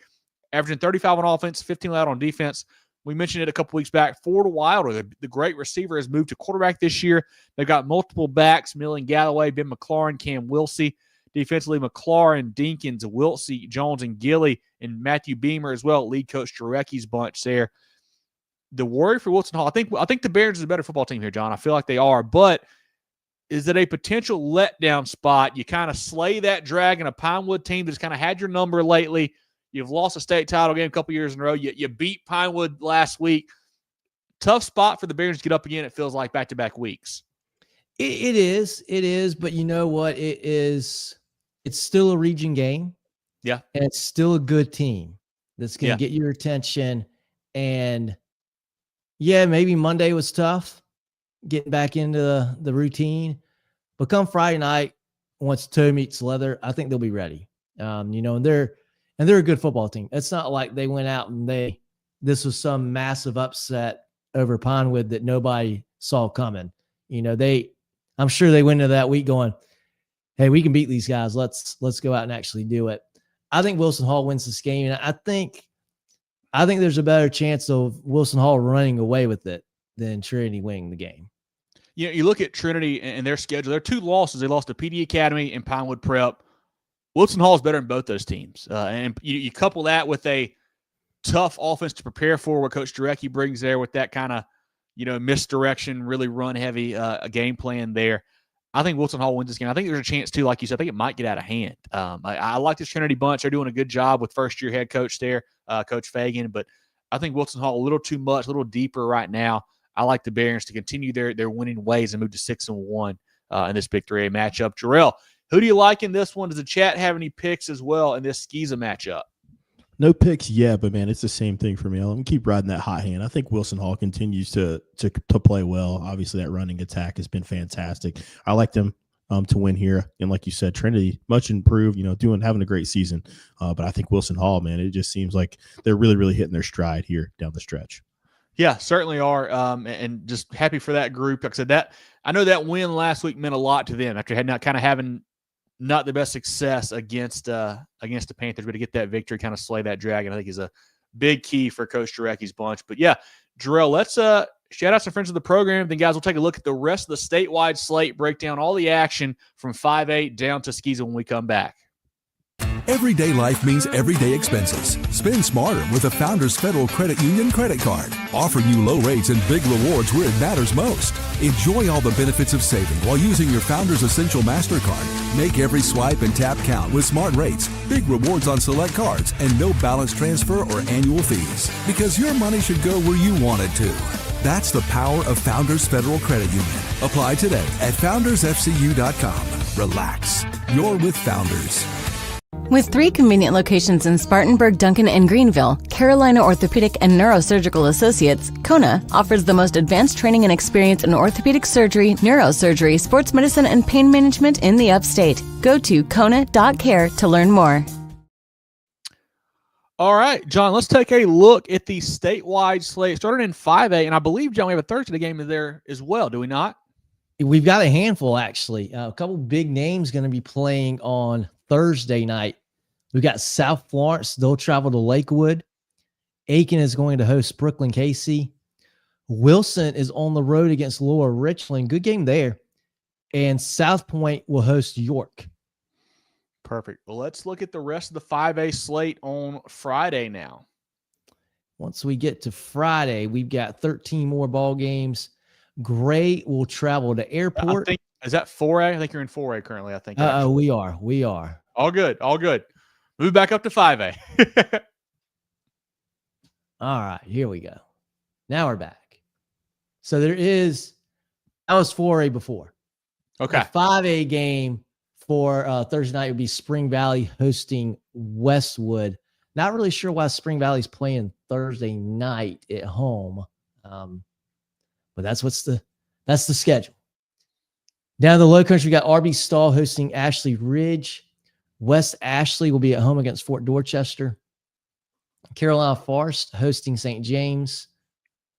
averaging 35 on offense, 15 out on defense. We mentioned it a couple weeks back. Florida Wilder, the great receiver, has moved to quarterback this year. They've got multiple backs, Millen Galloway, Ben McLaurin, Cam Wilsey. Defensively, McLaurin, Dinkins, Wiltsey, Jones, and Gilly, and Matthew Beamer as well, lead coach Jarecki's bunch there. The worry for Wilson Hall, I think the Barons is a better football team here, John. I feel like they are, but is it a potential letdown spot? You kind of slay that dragon, a Pinewood team that's kind of had your number lately. You've lost a state title game a couple years in a row. You beat Pinewood last week. Tough spot for the Barons to get up again, it feels like, back-to-back weeks. It is. But you know what? It's still a region game. Yeah. And it's still a good team that's going to get your attention. And, maybe Monday was tough, getting back into the routine. But come Friday night, once toe meets leather, I think they'll be ready. And they're a good football team. It's not like they went out and this was some massive upset over Pinewood that nobody saw coming. I'm sure they went into that week going, hey, we can beat these guys. Let's go out and actually do it. I think Wilson Hall wins this game. And I think there's a better chance of Wilson Hall running away with it than Trinity winning the game. You look at Trinity and their schedule. Their 2 losses. They lost to PD Academy and Pinewood Prep. Wilson Hall is better than both those teams. And you couple that with a tough offense to prepare for, what Coach Jarecki brings there with that kind of, misdirection, really run-heavy game plan there. I think Wilson Hall wins this game. I think there's a chance, too, like you said, I think it might get out of hand. I like this Trinity bunch. They're doing a good job with first-year head coach there, Coach Fagan. But I think Wilson Hall a little too much, a little deeper right now. I like the Barons to continue their winning ways and move to 6-1 in this big 3A matchup. Jerel, who do you like in this one? Does the chat have any picks as well in this SCISA matchup? No picks yet, but man, it's the same thing for me. I'm gonna keep riding that hot hand. I think Wilson Hall continues to play well. Obviously, that running attack has been fantastic. I like them to win here, and like you said, Trinity much improved. Having a great season. But I think Wilson Hall, man, it just seems like they're really hitting their stride here down the stretch. Yeah, certainly are, and just happy for that group. Like I said, I know that win last week meant a lot to them after having not the best success against the Panthers, but to get that victory, kind of slay that dragon, I think is a big key for Coach Jarecki's bunch. But yeah, Jerel, let's shout out some friends of the program. Then guys, we'll take a look at the rest of the statewide slate, break down all the action from 5A down to SCISA when we come back. Everyday life means everyday expenses. Spend smarter with a Founders Federal Credit Union credit card, offering you low rates and big rewards where it matters most. Enjoy all the benefits of saving while using your Founders Essential MasterCard. Make every swipe and tap count with smart rates, big rewards on select cards, and no balance transfer or annual fees. Because your money should go where you want it to. That's the power of Founders Federal Credit Union. Apply today at foundersfcu.com. Relax. You're with Founders. With 3 convenient locations in Spartanburg, Duncan, and Greenville, Carolina Orthopaedic and Neurosurgical Associates, Kona offers the most advanced training and experience in orthopedic surgery, neurosurgery, sports medicine, and pain management in the upstate. Go to kona.care to learn more. All right, John, let's take a look at the statewide slate. Starting in 5A, and I believe, John, we have a Thursday game in there as well, do we not? We've got a handful, actually. A couple big names going to be playing on Thursday night. We've got South Florence. They'll travel to Lakewood. Aiken is going to host Brooklyn Casey. Wilson is on the road against Lower Richland. Good game there. And South Point will host York. Perfect. Well, let's look at the rest of the 5A slate on Friday now. Once we get to Friday, we've got 13 more ball games. Gray will travel to Airport. Is that 4A? I think you're in 4A currently, I think. We are. All good. Move back up to 5A. All right, here we go. Now we're back. So that was 4A before. Okay. The 5A game for Thursday night would be Spring Valley hosting Westwood. Not really sure why Spring Valley's playing Thursday night at home. But that's the schedule. Down in the Low Country, we got RB Stall hosting Ashley Ridge. West Ashley will be at home against Fort Dorchester. Carolina Forest hosting St. James.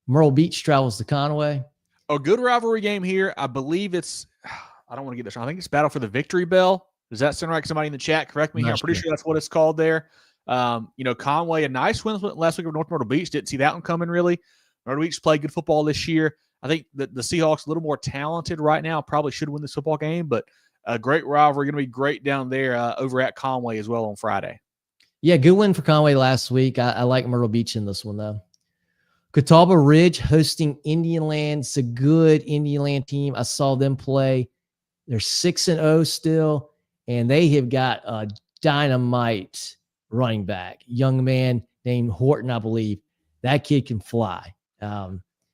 Myrtle Beach travels to Conway. A good rivalry game here. I believe it's, I don't want to get this wrong. I think it's Battle for the Victory Bell. Does that sound right? Somebody in the chat, correct me here. I'm pretty sure that's what it's called there. Conway, a nice win last week over North Myrtle Beach. Didn't see that one coming really. Myrtle Beach played good football this year. I think that the Seahawks a little more talented right now. Probably should win this football game, but a great rivalry. Going to be great down there over at Conway as well on Friday. Yeah, good win for Conway last week. I like Myrtle Beach in this one, though. Catawba Ridge hosting Indian Land. It's a good Indian Land team. I saw them play. They're 6-0 still, and they have got a dynamite running back. Young man named Horton, I believe. That kid can fly.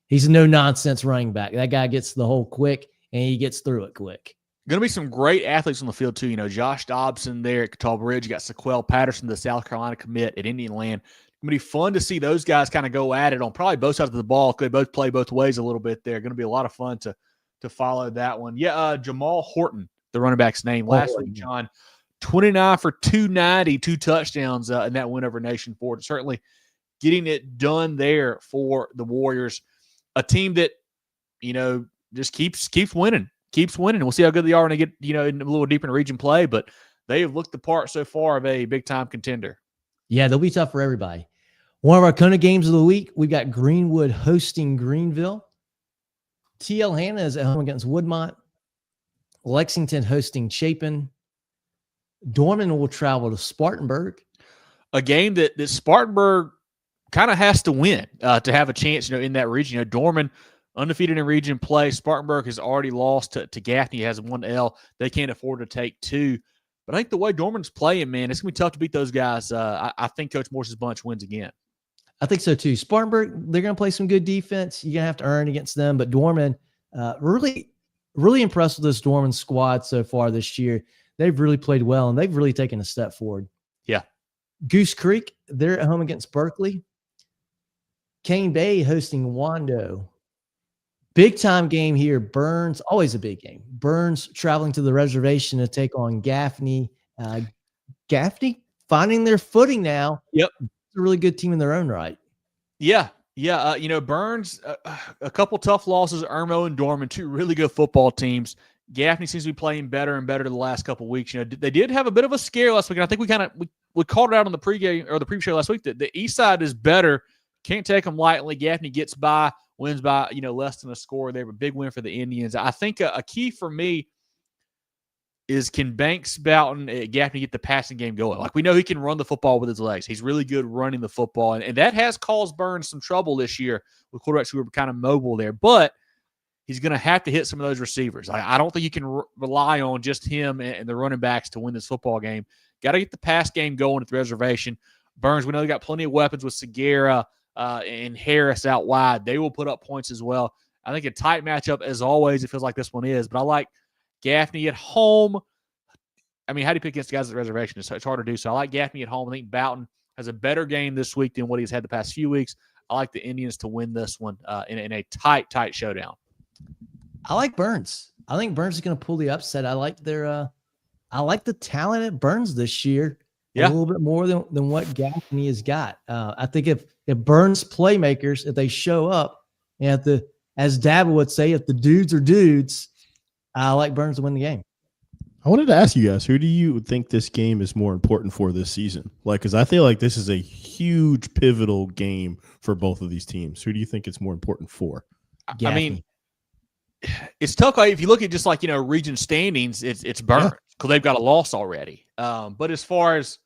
He's a no-nonsense running back. That guy gets the hole quick, and he gets through it quick. Going to be some great athletes on the field, too. Josh Dobson there at Catawba Ridge. You got Sequel Patterson, the South Carolina commit at Indian Land. It's going to be fun to see those guys kind of go at it on probably both sides of the ball. They both play both ways a little bit there. Going to be a lot of fun to follow that one. Yeah, Jamal Horton, the running back's name. Last week, John, 29 for 290, 2 touchdowns in that win over Nation Ford. Certainly getting it done there for the Warriors. A team that, just keeps winning. We'll see how good they are when they get, in a little deeper in region play, but they have looked the part so far of a big-time contender. Yeah, they'll be tough for everybody. One of our Kona games of the week, we've got Greenwood hosting Greenville. TL Hanna is at home against Woodmont. Lexington hosting Chapin. Dorman will travel to Spartanburg. A game that Spartanburg kind of has to win to have a chance, in that region. Dorman undefeated in region play. Spartanburg has already lost to Gaffney. Has 1 L. They can't afford to take 2. But I think the way Dorman's playing, man, it's going to be tough to beat those guys. I think Coach Morse's bunch wins again. I think so, too. Spartanburg, they're going to play some good defense. You're going to have to earn against them. But Dorman, really, really impressed with this Dorman squad so far this year. They've really played well, and they've really taken a step forward. Yeah. Goose Creek, they're at home against Berkeley. Cane Bay hosting Wando. Big time game here. Burns, always a big game. Burns traveling to the reservation to take on Gaffney. Gaffney finding their footing now. Yep. It's a really good team in their own right. Yeah. Burns, a couple tough losses, Irmo and Dorman, two really good football teams. Gaffney seems to be playing better and better the last couple of weeks. They did have a bit of a scare last week, and I think we called it out on the pregame or the preview show last week that the East Side is better. Can't take them lightly. Gaffney gets by, wins by less than a score there, but big win for the Indians. I think a key for me is, can Banks, Boughton, Gaffney get the passing game going? Like, we know he can run the football with his legs. He's really good running the football, and that has caused Burns some trouble this year with quarterbacks who are kind of mobile there. But he's going to have to hit some of those receivers. I don't think you can rely on just him and the running backs to win this football game. Got to get the pass game going at the reservation. Burns, we know they got plenty of weapons with Segura and Harris out wide. They will put up points as well. I think a tight matchup, as always, it feels like this one is. But I like Gaffney at home. I mean, how do you pick against the guys at the reservation? It's hard to do. So I like Gaffney at home. I think Boughton has a better game this week than what he's had the past few weeks. I like the Indians to win this one in a tight showdown. I like Burns. I think Burns is going to pull the upset. I like the talent at Burns this year a little bit more than what Gaffney has got. I think if Burns playmakers, if they show up, and as Dab would say, if the dudes are dudes, I like Burns to win the game. I wanted to ask you guys, who do you think this game is more important for this season? Because I feel like this is a huge pivotal game for both of these teams. Who do you think it's more important for? Gaffney. I mean, it's tough. If you look at just region standings, it's Burns because they've got a loss already. But as far as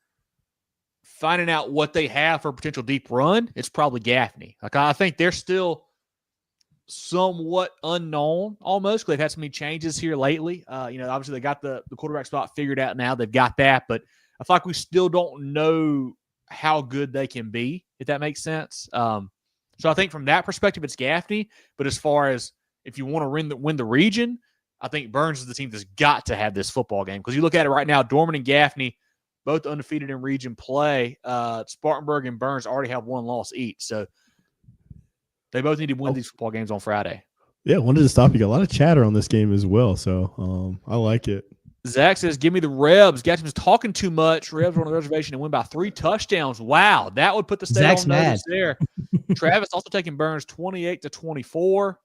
finding out what they have for a potential deep run, it's probably Gaffney. I think they're still somewhat unknown almost because they've had so many changes here lately. Obviously they got the quarterback spot figured out now. They've got that, but I feel like we still don't know how good they can be, if that makes sense. So I think from that perspective, it's Gaffney. But as far as if you want to win the region, I think Burns is the team that's got to have this football game. Because you look at it right now, Dorman and Gaffney, both undefeated in region play. Spartanburg and Burns already have one loss each. So they both need to win these football games on Friday. Yeah, wanted to stop you. Got a lot of chatter on this game as well, so I like it. Zach says, give me the Rebs. Gatcham's talking too much. Rebs on the reservation and win by 3 touchdowns. Wow, that would put the state Zach's on notice there. Travis also taking Burns 28-24.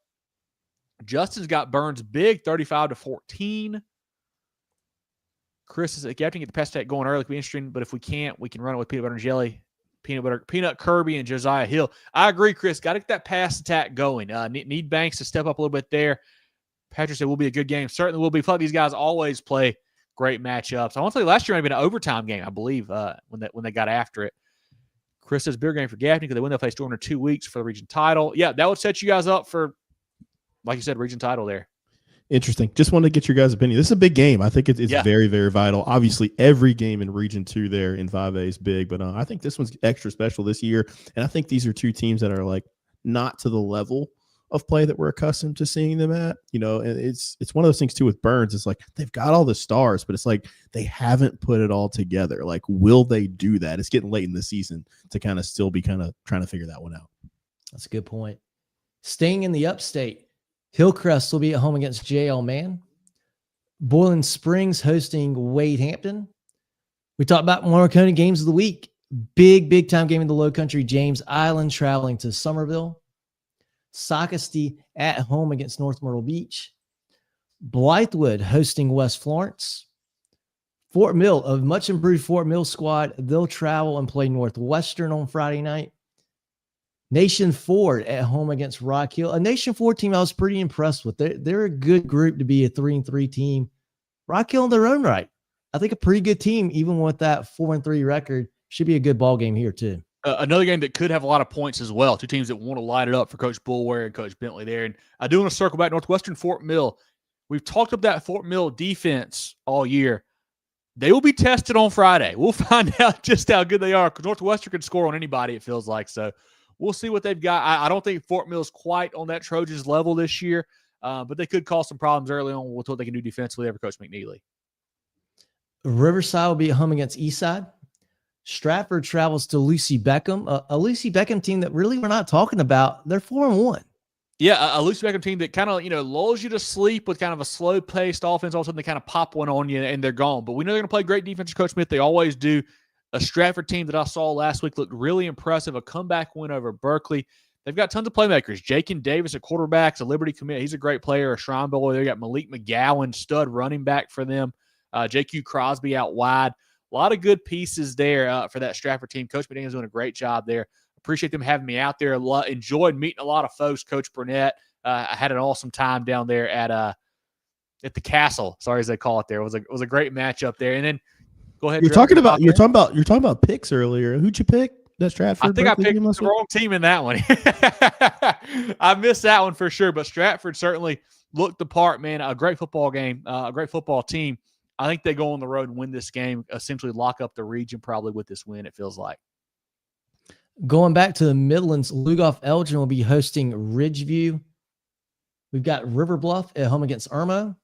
Justin's got Burns big, 35-14. Chris is Captain, get the pass attack going early. It could be interesting, but if we can't, we can run it with peanut butter and jelly. Peanut Kirby and Josiah Hill. I agree, Chris. Got to get that pass attack going. Need Banks to step up a little bit there. Patrick said will be a good game. Certainly will be. I feel like these guys always play great matchups. I want to say last year might have been an overtime game, I believe, when they got after it. Chris says bigger game for Gaffney because they win the face Storm in 2 weeks for the region title. Yeah, that would set you guys up for, like you said, region title there. Interesting. Just wanted to get your guys' opinion. This is a big game. I think it's very, very vital. Obviously, every game in Region 2 there in 5A is big, but I think this one's extra special this year. And I think these are two teams that are not to the level of play that we're accustomed to seeing them at. And it's one of those things too with Burns. It's like they've got all the stars, but it's like they haven't put it all together. Will they do that? It's getting late in the season to kind of still be kind of trying to figure that one out. That's a good point. Staying in the upstate, Hillcrest will be at home against JL Man. Boiling Springs hosting Wade Hampton. We talked about Marconi games of the week. Big time game in the Low Country. James Island traveling to Summerville. Socastee at home against North Myrtle Beach. Blythewood hosting West Florence. Fort Mill, a much improved Fort Mill squad. They'll travel and play Northwestern on Friday night. Nation Ford at home against Rock Hill. A Nation Ford team I was pretty impressed with. They're a good group to be a 3-3 team. Rock Hill in their own right. I think a pretty good team, even with that 4-3 record. Should be a good ball game here too. Another game that could have a lot of points as well. Two teams that want to light it up for Coach Bullware and Coach Bentley there. And I do want to circle back Northwestern Fort Mill. We've talked about that Fort Mill defense all year. They will be tested on Friday. We'll find out just how good they are because Northwestern can score on anybody, it feels like. So we'll see what they've got. I don't think Fort Mill's quite on that Trojans level this year, but they could cause some problems early on with what they can do defensively over Coach McNeely. Riverside will be at home against Eastside. Stratford travels to Lucy Beckham, a Lucy Beckham team that really we're not talking about. They're 4-1. Yeah, a Lucy Beckham team that kind of, lulls you to sleep with kind of a slow-paced offense. All of a sudden, they kind of pop one on you, and they're gone. But we know they're going to play great defense, Coach Smith. They always do. A Stratford team that I saw last week looked really impressive. A comeback win over Berkeley. They've got tons of playmakers. Jakin Davis, a quarterback, a Liberty commit. He's a great player. A Shrine Bowler. They got Malik McGowan, stud running back for them. JQ Crosby out wide. A lot of good pieces there for that Stratford team. Coach McDaniel's doing a great job there. Appreciate them having me out there. Enjoyed meeting a lot of folks. Coach Burnett. I had an awesome time down there at the Castle. Sorry, as they call it there. It was a great matchup there. And then go ahead. You're talking about picks earlier. Who'd you pick? That Stratford. I think I picked the wrong team in that one. I missed that one for sure. But Stratford certainly looked the part, man. A great football game, a great football team. I think they go on the road and win this game, essentially lock up the region probably with this win, it feels like. Going back to the Midlands, Lugoff Elgin will be hosting Ridgeview. We've got River Bluff at home against Irmo.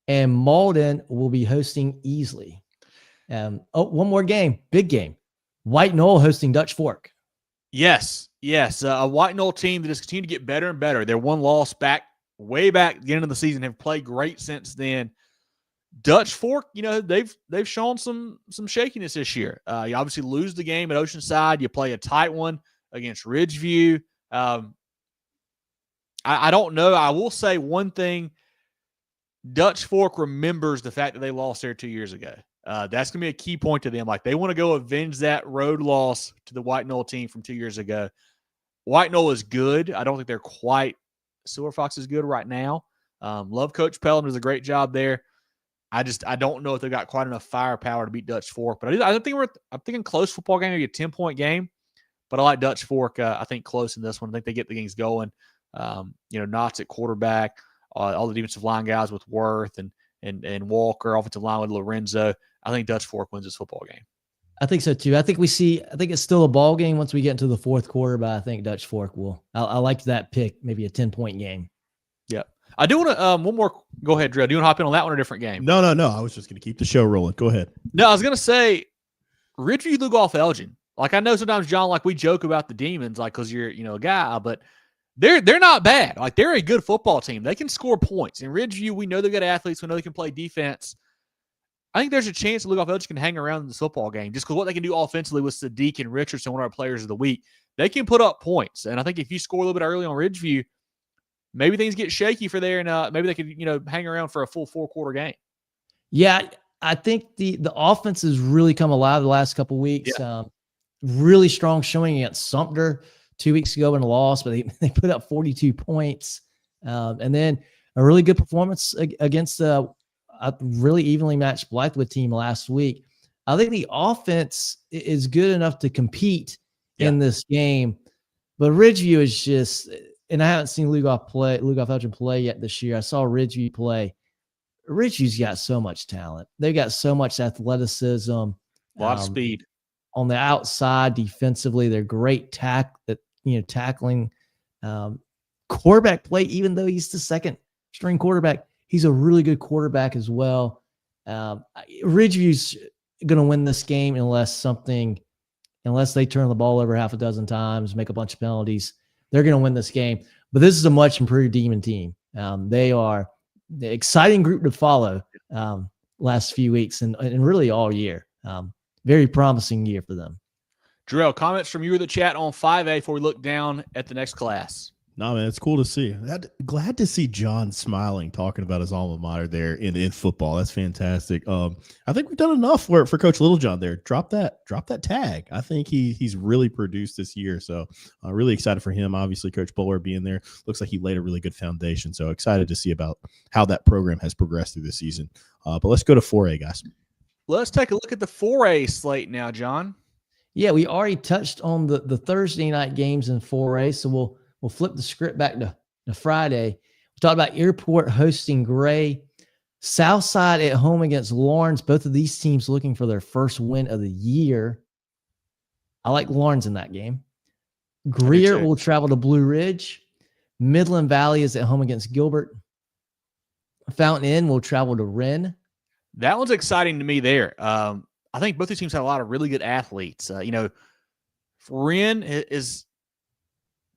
And Malden will be hosting Easley. One more game, big game. White Knoll hosting Dutch Fork. Yes. A White Knoll team that has continued to get better and better. Their one loss way back at the end of the season, have played great since then. Dutch Fork, they've shown some shakiness this year. You obviously lose the game at Oceanside. You play a tight one against Ridgeview. I don't know. I will say one thing. Dutch Fork remembers the fact that they lost there 2 years ago. That's going to be a key point to them. Like, they want to go avenge that road loss to the White Knoll team from 2 years ago. White Knoll is good. I don't think they're quite Silver Fox is good right now. Love Coach Pelham, does a great job there. I don't know if they've got quite enough firepower to beat Dutch Fork. But I'm thinking close football game, maybe a 10-point game. But I like Dutch Fork. I think close in this one. I think they get the games going. Knott's at quarterback. All the defensive line guys with Worth and Walker, offensive line with Lorenzo. I think Dutch Fork wins this football game. I think so too. I think it's still a ball game once we get into the fourth quarter, but I think Dutch Fork will. I like that pick, maybe a 10-point game. Yep. I do want to one more. Go ahead, Jerel. Do you want to hop in on that one or a different game? No. I was just going to keep the show rolling. Go ahead. No, I was going to say Ridgeview Lugoff Elgin. Like, I know sometimes, John, like, we joke about the Demons, like, because you're a guy, but they're not bad. Like, they're a good football team. They can score points. In Ridgeview, we know they've got athletes. We know they can play defense. I think there's a chance that Lugoff Elgin can hang around in this football game just because what they can do offensively with Sadiq and Richardson, one of our players of the week. They can put up points. And I think if you score a little bit early on Ridgeview, maybe things get shaky for there, and maybe they could, hang around for a full 4-quarter game. Yeah, I think the offense has really come alive the last couple of weeks. Yeah. Really strong showing against Sumter 2 weeks ago in a loss, but they put up 42 points. And then a really good performance against a really evenly matched Blythewood team last week. I think the offense is good enough to compete in this game, but Ridgeview is just, and I haven't seen Lugoff Elgin play yet this year. I saw Ridgeview play. Ridgeview's got so much talent. They've got so much athleticism. A lot of speed. On the outside, defensively, they're great tackling. Quarterback play, even though he's the second string quarterback, he's a really good quarterback as well. Ridgeview's going to win this game unless they turn the ball over half a dozen times, make a bunch of penalties. They're going to win this game. But this is a much improved Demon team. They are the exciting group to follow last few weeks and really all year. Very promising year for them. Jerel, comments from you or the chat on 5A before we look down at the next class. No, man, it's cool to see. Glad to see John smiling, talking about his alma mater there in football. That's fantastic. I think we've done enough for Coach Littlejohn there. Drop that tag. I think he's really produced this year. So really excited for him. Obviously, Coach Bowler being there looks like he laid a really good foundation. So excited to see about how that program has progressed through the season. But let's go to 4A, guys. Let's take a look at the 4A slate now, John. Yeah, we already touched on the Thursday night games in 4A, so we'll flip the script back to Friday. We talked about Airport hosting Gray. Southside at home against Lawrence. Both of these teams looking for their first win of the year. I like Lawrence in that game. Greer will travel to Blue Ridge. Midland Valley is at home against Gilbert. Fountain Inn will travel to Wren. That one's exciting to me there. I think both these teams have a lot of really good athletes. Wren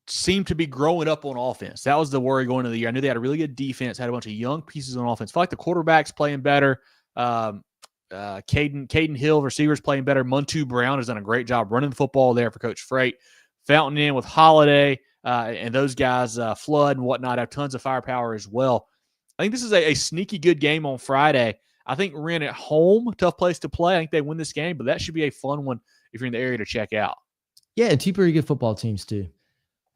seemed to be growing up on offense. That was the worry going into the year. I knew they had a really good defense, had a bunch of young pieces on offense. I feel like the quarterback's playing better. Caden Hill, receivers playing better. Muntu Brown has done a great job running the football there for Coach Freight. Fountain in with Holiday and those guys, Flood and whatnot, have tons of firepower as well. I think this is a sneaky good game on Friday. I think Wren at home, tough place to play. I think they win this game, but that should be a fun one if you're in the area to check out. Yeah, two pretty good football teams too.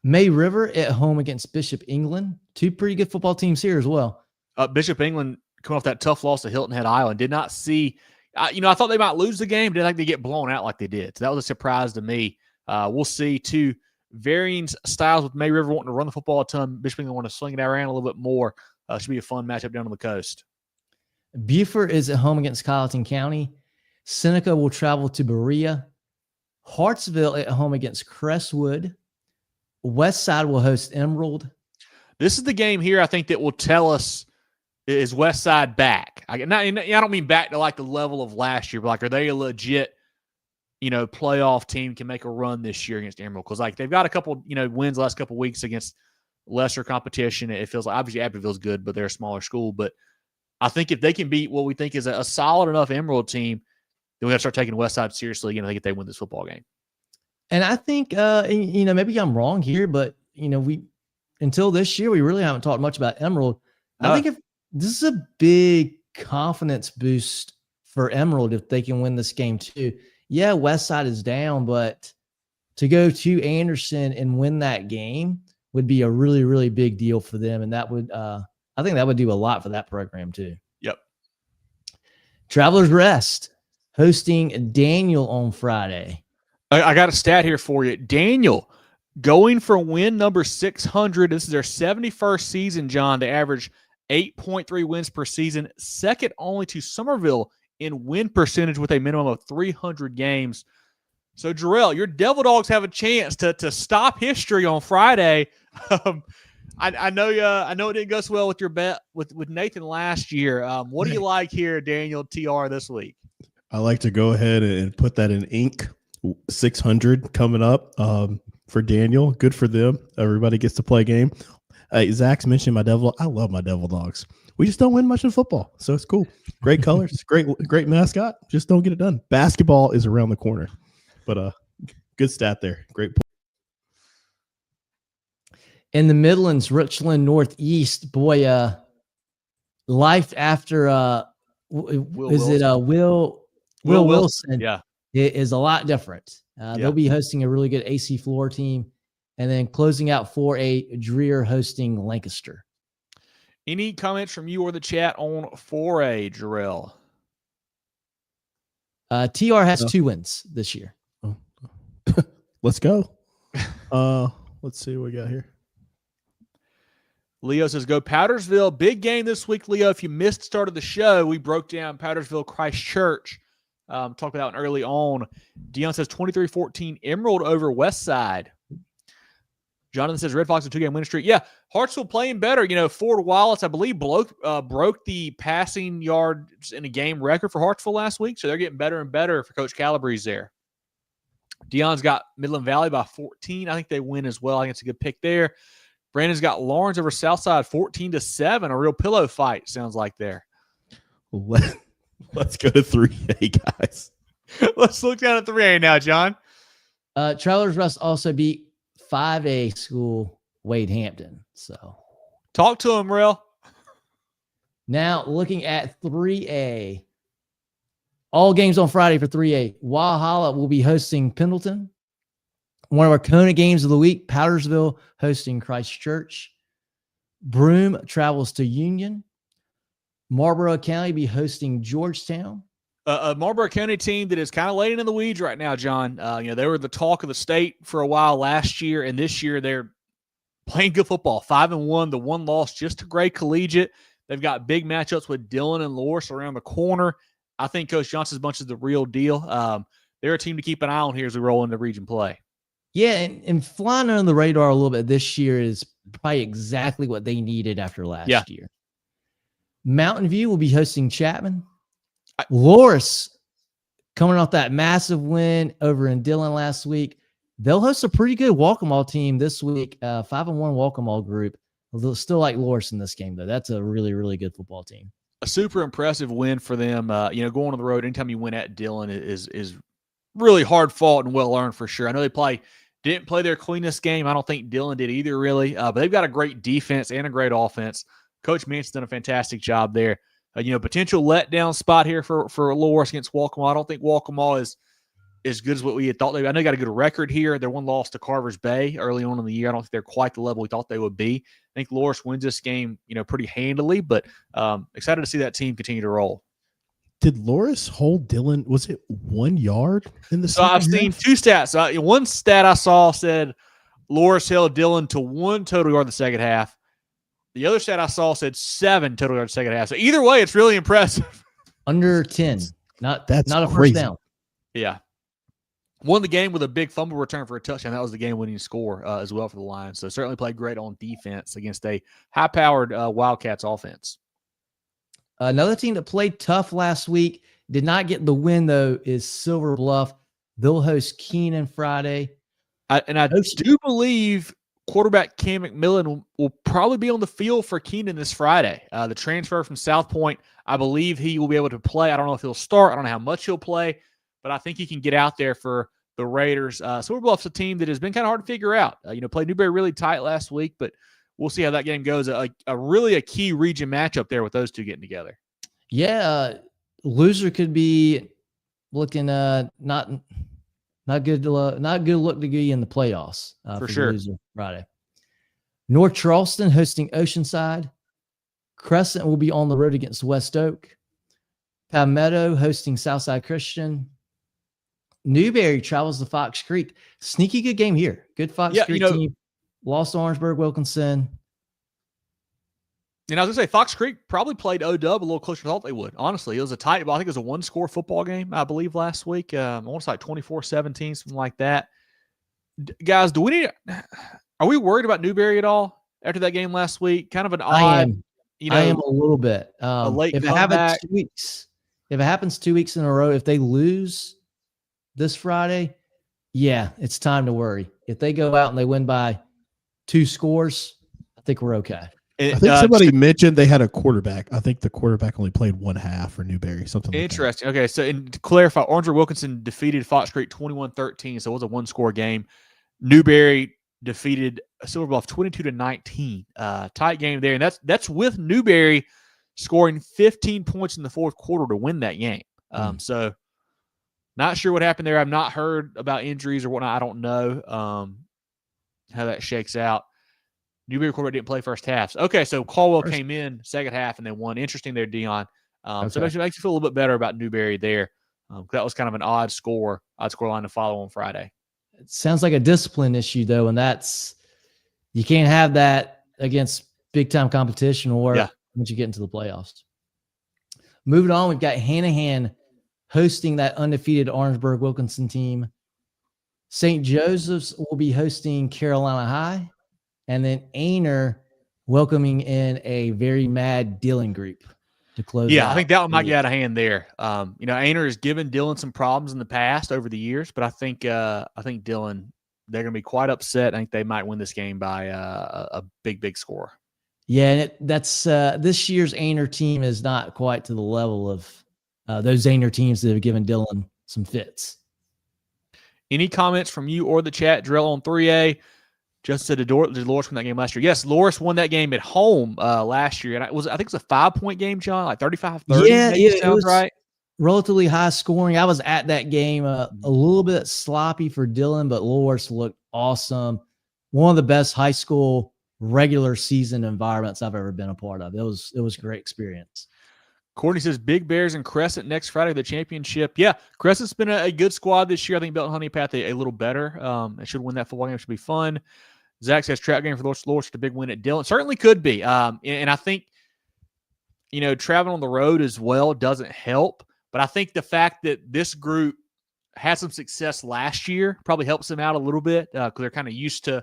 May River at home against Bishop England. Two pretty good football teams here as well. Bishop England coming off that tough loss to Hilton Head Island. Did not see, I thought they might lose the game. Didn't think they get blown out like they did. So that was a surprise to me. We'll see two varying styles with May River wanting to run the football a ton. Bishop England want to swing it around a little bit more. Should be a fun matchup down on the coast. Beaufort is at home against Colleton County. Seneca will travel to Berea. Hartsville at home against Crestwood. Westside will host Emerald. This is the game here I think that will tell us, is Westside back? I don't mean back to like the level of last year, but like, are they a legit, playoff team, can make a run this year against Emerald? Because like they've got a couple, wins the last couple weeks against lesser competition. It feels like obviously Abbeville's good, but they're a smaller school. But I think if they can beat what we think is a solid enough Emerald team, then we got to start taking Westside seriously. I think if they win this football game. And I think, maybe I'm wrong here, but, until this year, we really haven't talked much about Emerald. I think if this is a big confidence boost for Emerald if they can win this game too. Yeah, Westside is down, but to go to Anderson and win that game would be a really, really big deal for them. And that would, I think that would do a lot for that program too. Yep. Travelers Rest hosting Daniel on Friday. I got a stat here for you. Daniel going for win number 600. This is their 71st season, John. They average 8.3 wins per season, second only to Summerville in win percentage with a minimum of 300 games. So, Jerel, your Devil Dogs have a chance to stop history on Friday. I know it didn't go so well with your bet with Nathan last year. What do you like here, Daniel TR, this week? I like to go ahead and put that in ink. 600 coming up for Daniel. Good for them. Everybody gets to play a game. Zach's mentioned my Devil. I love my Devil Dogs. We just don't win much in football, so it's cool. Great colors, great mascot. Just don't get it done. Basketball is around the corner, but good stat there. Great point. In the Midlands, Richland Northeast, boy, life after Will Wilson. Yeah. It is a lot different. They'll be hosting a really good AC floor team, and then closing out 4A, Dreer hosting Lancaster. Any comments from you or the chat on 4A, Jerel? TR has 2 wins this year. Let's go. Let's see what we got here. Leo says, go Powdersville. Big game this week, Leo. If you missed the start of the show, we broke down Powdersville Christchurch. Talked about early on. Dion says 23-14 Emerald over Westside. Jonathan says Red Fox a 2-game win streak. Yeah, Hartsville playing better. Ford Wallace, I believe, broke the passing yards in a game record for Hartsville last week. So they're getting better and better for Coach Calabrese there. Dion's got Midland Valley by 14. I think they win as well. I think it's a good pick there. Brandon's got Lawrence over Southside 14-7. A real pillow fight, sounds like there. Let's go to 3A, guys. Let's look down at 3A now, John. Travelers Rest also beat 5A school Wade Hampton. So talk to him, Rel. Now looking at 3A. All games on Friday for 3A. Walhalla will be hosting Pendleton. One of our Kona games of the week, Powdersville hosting Christchurch. Broome travels to Union. Marlboro County be hosting Georgetown. A Marlboro County team that is kind of laying in the weeds right now, John. They were the talk of the state for a while last year, and this year they're playing good football. 5-1, the one loss just to Gray Collegiate. They've got big matchups with Dillon and Loris around the corner. I think Coach Johnson's bunch is the real deal. They're a team to keep an eye on here as we roll into region play. Yeah, and flying under the radar a little bit this year is probably exactly what they needed after last year. Mountain View will be hosting Chapman. Loris coming off that massive win over in Dillon last week. They'll host a pretty good Walkmall team this week, 5-1 Walkmall group. They'll still like Loris in this game, though. That's a really, really good football team. A super impressive win for them. Going on the road anytime you win at Dillon is really hard fought and well earned for sure. I know they didn't play their cleanest game. I don't think Dillon did either, really. But they've got a great defense and a great offense. Coach Manson's done a fantastic job there. Potential letdown spot here for Loris against Walkmall. I don't think Walkmall is as good as what we had thought. I know they got a good record here. Their one loss to Carver's Bay early on in the year. I don't think they're quite the level we thought they would be. I think Loris wins this game, pretty handily, but excited to see that team continue to roll. Did Loris hold Dillon? Was it 1 yard in the So I've seen two stats. One stat I saw said Loris held Dillon to 1 total yard in the second half. The other stat I saw said 7 total yards in the second half. So either way, it's really impressive. Under 10. Not a crazy. first down. Yeah. Won the game with a big fumble return for a touchdown. That was the game-winning score as well for the Lions. So certainly played great on defense against a high-powered Wildcats offense. Another team that played tough last week, did not get the win, though, is Silver Bluff. They'll host Keenan Friday. I do believe quarterback Cam McMillan will probably be on the field for Keenan this Friday. The transfer from South Point, I believe he will be able to play. I don't know if he'll start. I don't know how much he'll play, but I think he can get out there for the Raiders. Silver Bluff's a team that has been kind of hard to figure out. Played Newberry really tight last week, but we'll see how that game goes. A key region matchup there with those two getting together. Yeah, loser could be looking not good look to be in the playoffs for sure. Loser Friday. North Charleston hosting Oceanside. Crescent will be on the road against West Oak. Palmetto hosting Southside Christian. Newberry travels to Fox Creek. Sneaky good game here. Good Fox Creek team. Lost to Orangeburg Wilkinson. And I was going to say, Fox Creek probably played O-Dub a little closer than I thought they would. Honestly, it was a tight ball. I think it was a one-score football game, I believe, last week. I want to say 24-17, something like that. Guys, are we worried about Newberry at all after that game last week? Kind of an odd, I am a little bit. A late if comeback. If it happens 2 weeks in a row, if they lose this Friday, yeah, it's time to worry. If they go out and they win by 2 scores, I think we're okay. I think somebody mentioned they had a quarterback. I think the quarterback only played 1 half for Newberry, something like interesting. Okay, so to clarify, Orangeburg Wilkinson defeated Fox Creek 21-13, so it was a one-score game. Newberry defeated Silver Bluff 22-19. Tight game there, and that's with Newberry scoring 15 points in the fourth quarter to win that game. So not sure what happened there. I've not heard about injuries or whatnot. I don't know how that shakes out. Newberry quarterback didn't play first half. Okay, so Caldwell came in second half and then won. Interesting there, Dion. So it makes you feel a little bit better about Newberry there. That was kind of an odd score line to follow on Friday. It sounds like a discipline issue, though, and you can't have that against big-time competition or once you get into the playoffs. Moving on, we've got Hanahan hosting that undefeated Orangeburg Wilkinson team. St. Joseph's will be hosting Carolina High. And then Ainer welcoming in a very mad Dillon group to close. Yeah, I think that one might get out of hand there. Ainer has given Dillon some problems in the past over the years, but I think Dillon, they're going to be quite upset. I think they might win this game by a big score. Yeah, and that's this year's Ainer team is not quite to the level of those Ainer teams that have given Dillon some fits. Any comments from you or the chat? Jerel on 3A. Just said, did Loris win that game last year? Yes, Loris won that game at home last year. And I think it's a 5-point game, John, like 35-30. Yeah, it sounds right. Relatively high scoring. I was at that game, a little bit sloppy for Dillon, but Loris looked awesome. One of the best high school regular season environments I've ever been a part of. It was a great experience. Courtney says Big Bears and Crescent next Friday, the championship. Yeah, Crescent's been a good squad this year. I think Belton Honey Path a little better. They should win that football game. It should be fun. Zach says trap game for Loris, a big win at Dillon. Certainly could be. And I think, traveling on the road as well doesn't help. But I think the fact that this group had some success last year probably helps them out a little bit because they're kind of used to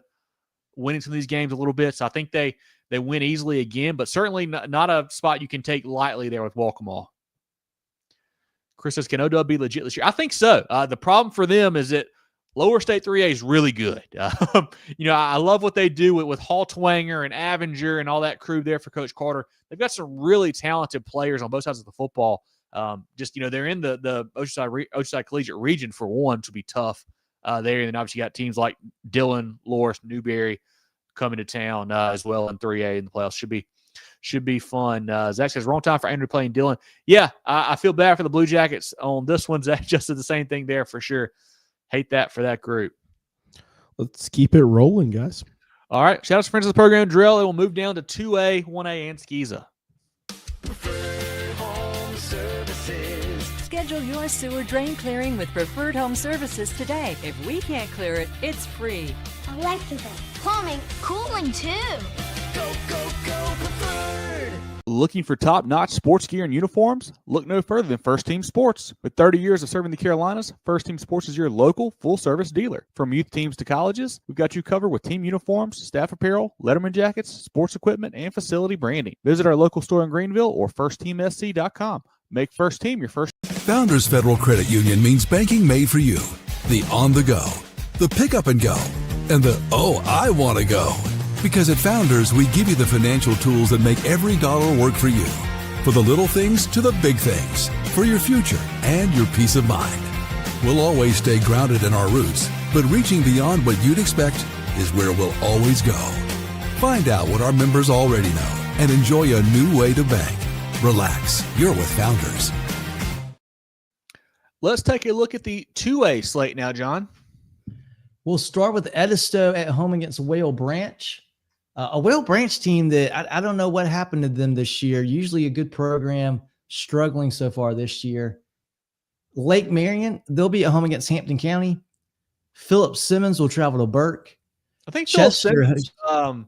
winning some of these games a little bit. So I think they win easily again, but certainly not a spot you can take lightly there with Walkmall. Chris says, can OW be legit this year? I think so. The problem for them is that Lower State 3A is really good. I love what they do with Haltwanger and Avenger and all that crew there for Coach Carter. They've got some really talented players on both sides of the football. They're in the Oceanside Collegiate region for one, to be tough there. And then obviously you got teams like Dillon, Loris, Newberry coming to town as well in 3A in the playoffs. Should be fun. Zach says, wrong time for Andrew playing Dillon. Yeah, I feel bad for the Blue Jackets on this one. Zach just did the same thing there for sure. Hate that for that group. Let's keep it rolling, guys. All right. Shout out to friends of the program, Jerel. It will move down to 2A, 1A, and SCISA. Schedule your sewer drain clearing with Preferred Home Services today. If we can't clear it, it's free. Electrical, plumbing, cooling too. Go, go, go, Preferred. Looking for top-notch sports gear and uniforms? Look no further than First Team Sports. With 30 years of serving the Carolinas, First Team Sports is your local full-service dealer. From youth teams to colleges, we've got you covered with team uniforms, staff apparel, Letterman jackets, sports equipment, and facility branding. Visit our local store in Greenville or firstteamsc.com. Make First Team your first. Founders Federal Credit Union means banking made for you. The on the go, the pick up and go, and the oh, I want to go. Because at Founders, we give you the financial tools that make every dollar work for you. For the little things to the big things. For your future and your peace of mind. We'll always stay grounded in our roots, but reaching beyond what you'd expect is where we'll always go. Find out what our members already know and enjoy a new way to bank. Relax, you're with Founders. Let's take a look at the 2A slate now, John. We'll start with Edisto at home against Whale Branch. A Whale Branch team that I don't know what happened to them this year. Usually a good program, struggling so far this year. Lake Marion, they'll be at home against Hampton County. Philip Simmons will travel to Burke. I think Philip Simmons kind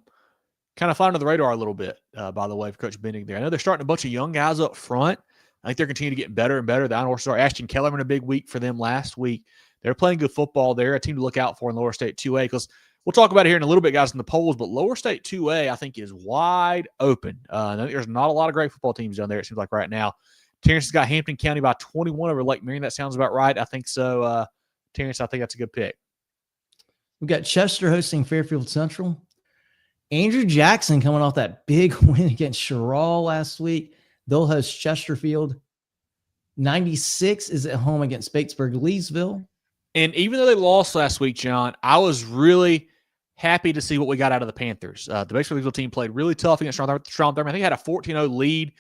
of flying under the radar a little bit, by the way, for Coach Benning there. I know they're starting a bunch of young guys up front. I think they're continuing to get better and better. The Orthopaedic Ashton Kellerman, a big week for them last week. They're playing good football. They're a team to look out for in Lower State 2A because we'll talk about it here in a little bit, guys, in the polls, but Lower State 2A, I think, is wide open. I think there's not a lot of great football teams down there, it seems like right now. Terrence has got Hampton County by 21 over Lake Marion. That sounds about right. I think so. Terrence, I think that's a good pick. We've got Chester hosting Fairfield Central. Andrew Jackson coming off that big win against Jerel last week. They'll host Chesterfield. 96 is at home against Batesburg-Leesville. And even though they lost last week, John, I was really happy to see what we got out of the Panthers. The Batesburg-Leesville team played really tough against Strong Thurman. I think they had a 14-0 lead,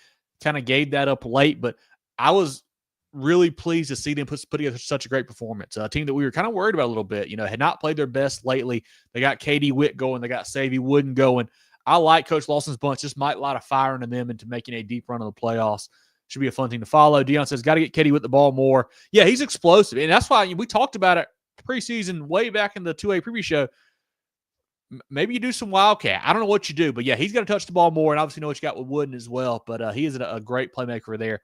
kind of gave that up late, but I was really pleased to see them put together such a great performance. A team that we were kind of worried about a little bit, had not played their best lately. They got KD Witt going. They got Savvy Wooden going. I like Coach Lawson's bunch. Just might light a fire into them into making a deep run of the playoffs. Should be a fun thing to follow. Dion says, got to get KD with the ball more. Yeah, he's explosive. And that's why we talked about it preseason way back in the 2A preview show. Maybe you do some Wildcat. I don't know what you do, but yeah, he's got to touch the ball more and obviously know what you got with Wooden as well. But he is a great playmaker there.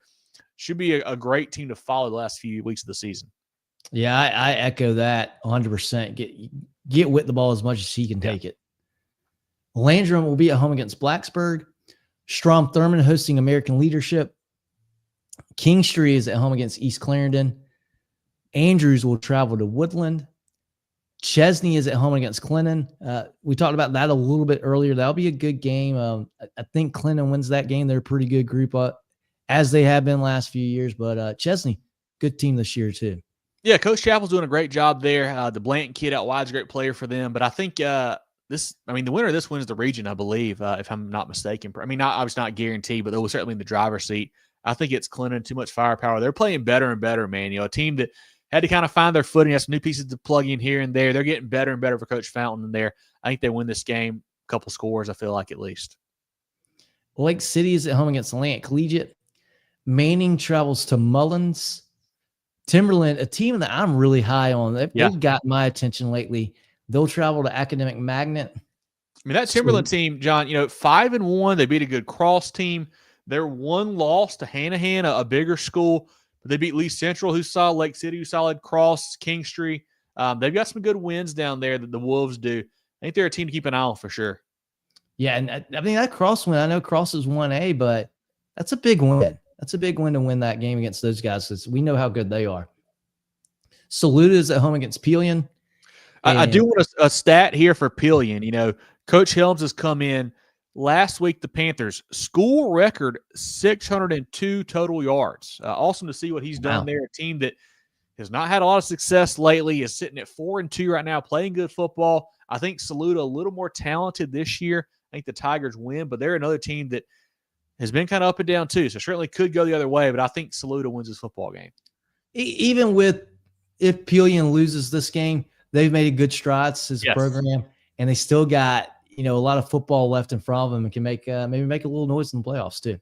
Should be a great team to follow the last few weeks of the season. Yeah, I echo that 100%. Get with the ball as much as he can take it. Landrum will be at home against Blacksburg. Strom Thurman hosting American Leadership. Kingstree is at home against East Clarendon. Andrews will travel to Woodland. Chesney is at home against Clinton. We talked about that a little bit earlier. That'll be a good game. I think Clinton wins that game. They're a pretty good group, as they have been last few years. But Chesney, good team this year too. Yeah, Coach Chappell's doing a great job there. The Blanton kid out wide is a great player for them. But I think the winner of this wins the region, I believe, if I'm not mistaken. I mean, obviously not guaranteed, but they will certainly in the driver's seat. I think it's Clinton, too much firepower. They're playing better and better, man. A team that had to kind of find their footing, have some new pieces to plug in here and there. They're getting better and better for Coach Fountain in there. I think they win this game, a couple scores, I feel like, at least. Lake City is at home against Atlantic Collegiate. Manning travels to Mullins. Timberland, a team that I'm really high on. They've got my attention lately. They'll travel to Academic Magnet. I mean, that Timberland team, John, 5-1. They beat a good Cross team. Their one loss to Hanahan, a bigger school. But they beat Lee Central, who's solid, Lake City, who's solid, Cross, Kingstree. They've got some good wins down there that the Wolves do. I think they're a team to keep an eye on for sure. Yeah, and I mean, that Cross win, I know Cross is 1A, but that's a big win. That's a big win to win that game against those guys because we know how good they are. Saluda is at home against Pelion. I do want a stat here for Pelion. You know, Coach Helms has come in last week. The Panthers school record 602 total yards. Awesome to see what he's done there. A team that has not had a lot of success lately is sitting at 4-2 right now, playing good football. I think Saluda a little more talented this year. I think the Tigers win, but they're another team that has been kind of up and down too. So certainly could go the other way, but I think Saluda wins this football game. Even if Pelion loses this game, they've made good strides as a program, and they still got, a lot of football left in front of them and can make maybe make a little noise in the playoffs too.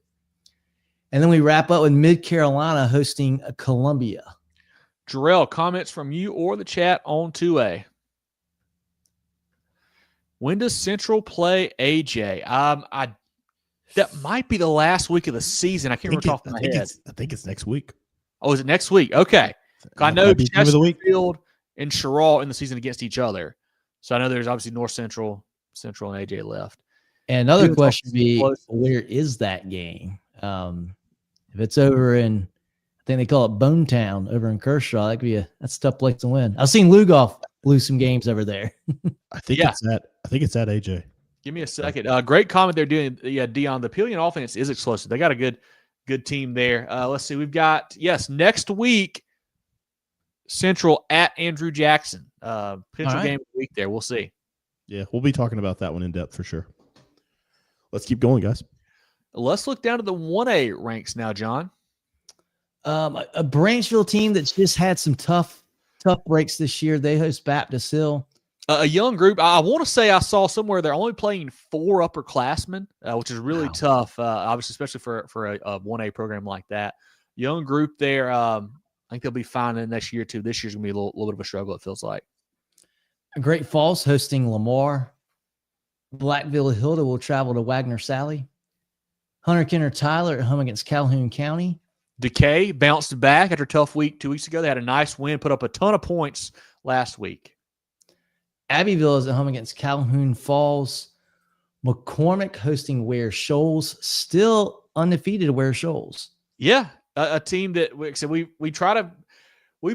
And then we wrap up with Mid-Carolina hosting Columbia. Jerel, comments from you or the chat on 2A. When does Central play AJ? That might be the last week of the season. I can't remember off my head. I think it's next week. Oh, is it next week? Okay. I know Chesterfield and Sherall in the season against each other. So I know there's obviously North Central and AJ left. And another question would be, where is that game? If it's over in, I think they call it Bone Town over in Kershaw, that could be that's a tough place to win. I've seen Lugoff lose some games over there. I think it's at AJ. Give me a second. Great comment they're doing. Yeah, Dion, the Pelion offense is explosive. They got a good team there. Let's see. We've got, next week, Central at Andrew Jackson. Potential game of the week there. We'll see. Yeah, we'll be talking about that one in depth for sure. Let's keep going, guys. Let's look down to the 1A ranks now, John. A Branchville team that's just had some tough breaks this year. They host Baptist Hill. A young group. I want to say I saw somewhere they're only playing 4 upperclassmen, which is really tough, obviously, especially for a 1A program like that. Young group there. I think they'll be fine in next year, too. This year's going to be a little bit of a struggle, it feels like. Great Falls hosting Lamar. Blackville Hilda will travel to Wagner Sally. Hunter Kenner Tyler at home against Calhoun County. Decay bounced back after a tough week 2 weeks ago. They had a nice win, put up a ton of points last week. Abbeville is at home against Calhoun Falls. McCormick hosting Ware Shoals, still undefeated at Ware Shoals. Yeah, a team that we've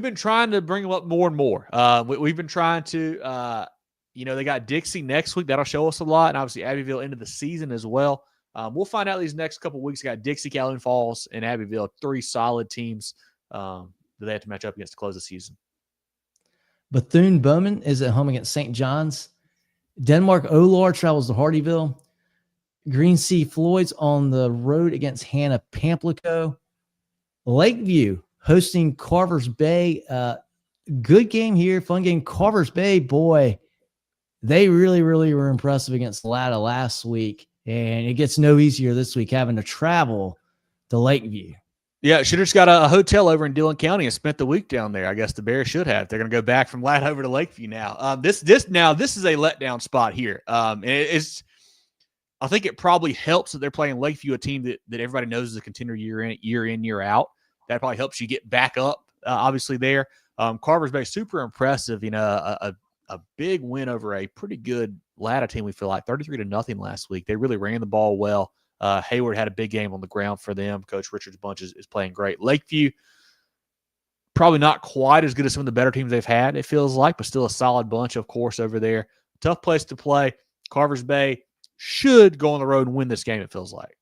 been trying to bring them up more and more. We've been trying to, they got Dixie next week. That'll show us a lot, and obviously Abbeville into the season as well. We'll find out these next couple of weeks. Got Dixie, Calhoun Falls, and Abbeville, 3 solid teams that they have to match up against to close the season. Bethune-Bowman is at home against St. John's. Denmark-Olar travels to Hardyville. Green Sea Floyd's on the road against Hannah Pamplico. Lakeview hosting Carvers Bay. Good game here, fun game. Carvers Bay, boy, they really, really were impressive against Latta last week. And it gets no easier this week having to travel to Lakeview. Yeah, should have just got a hotel over in Dillon County and spent the week down there. I guess the Bears should have. They're going to go back from Latta over to Lakeview now. This is a letdown spot here. And I think it probably helps that they're playing Lakeview, a team that everybody knows is a contender year in, year out. That probably helps you get back up, obviously, there. Carvers Bay, super impressive. A big win over a pretty good Latta team, we feel like, 33-0 last week. They really ran the ball well. Hayward had a big game on the ground for them. Coach Richard's bunch is playing great. Lakeview, probably not quite as good as some of the better teams they've had, it feels like, but still a solid bunch, of course, over there. Tough place to play. Carvers Bay should go on the road and win this game, it feels like.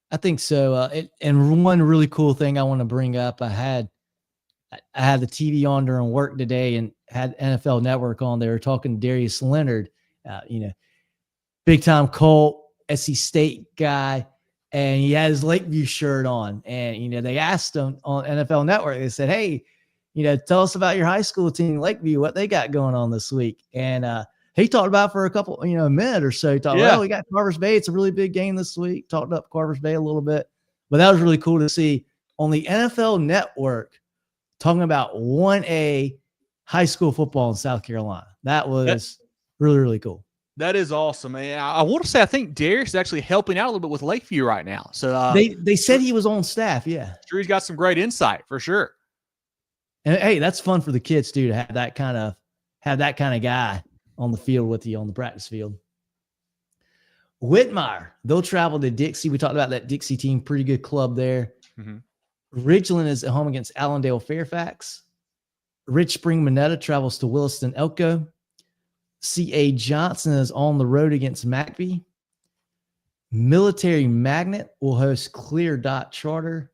I think so. And one really cool thing I want to bring up, I had the TV on during work today and had NFL Network on. They were talking to Darius Leonard, big-time Colt, SC State guy, and he had his Lakeview shirt on. And, they asked him on NFL Network, they said, hey, tell us about your high school team, Lakeview, what they got going on this week. And he talked about for a couple, a minute or so. He talked about, we got Carvers Bay. It's a really big game this week. Talked up Carvers Bay a little bit. But that was really cool to see on the NFL Network talking about 1A high school football in South Carolina. That was really, really cool. That is awesome, man. I want to say I think Darius is actually helping out a little bit with Lakeview right now. So they said he was on staff. Yeah, sure, he's got some great insight for sure. And hey, that's fun for the kids too to have that kind of guy on the field with you on the practice field. Whitmire, they'll travel to Dixie. We talked about that Dixie team, pretty good club there. Mm-hmm. Ridgeland is at home against Allendale Fairfax. Rich Spring Minetta travels to Williston Elko. C.A. Johnson is on the road against McBee. Military Magnet will host Clear Dot Charter.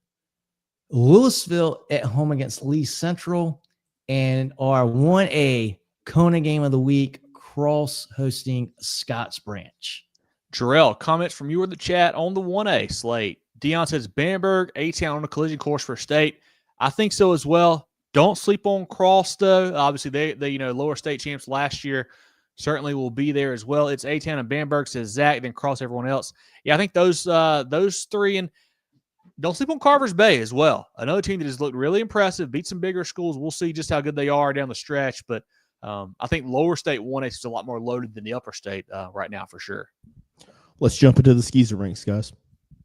Louisville at home against Lee Central. And our 1A Kona game of the week, Cross hosting Scotts Branch. Jerel, comments from you or the chat on the 1A slate. Dion says Bamberg, A-Town on the collision course for state. I think so as well. Don't sleep on Cross, though. Obviously, they lower state champs last year. Certainly will be there as well. It's A-Town and Bamberg, says Zach, then Cross everyone else. Yeah, I think those three, and don't sleep on Carver's Bay as well. Another team that has looked really impressive, beat some bigger schools. We'll see just how good they are down the stretch, but I think lower state 1A is a lot more loaded than the upper state right now for sure. Let's jump into the SCISA ranks, guys.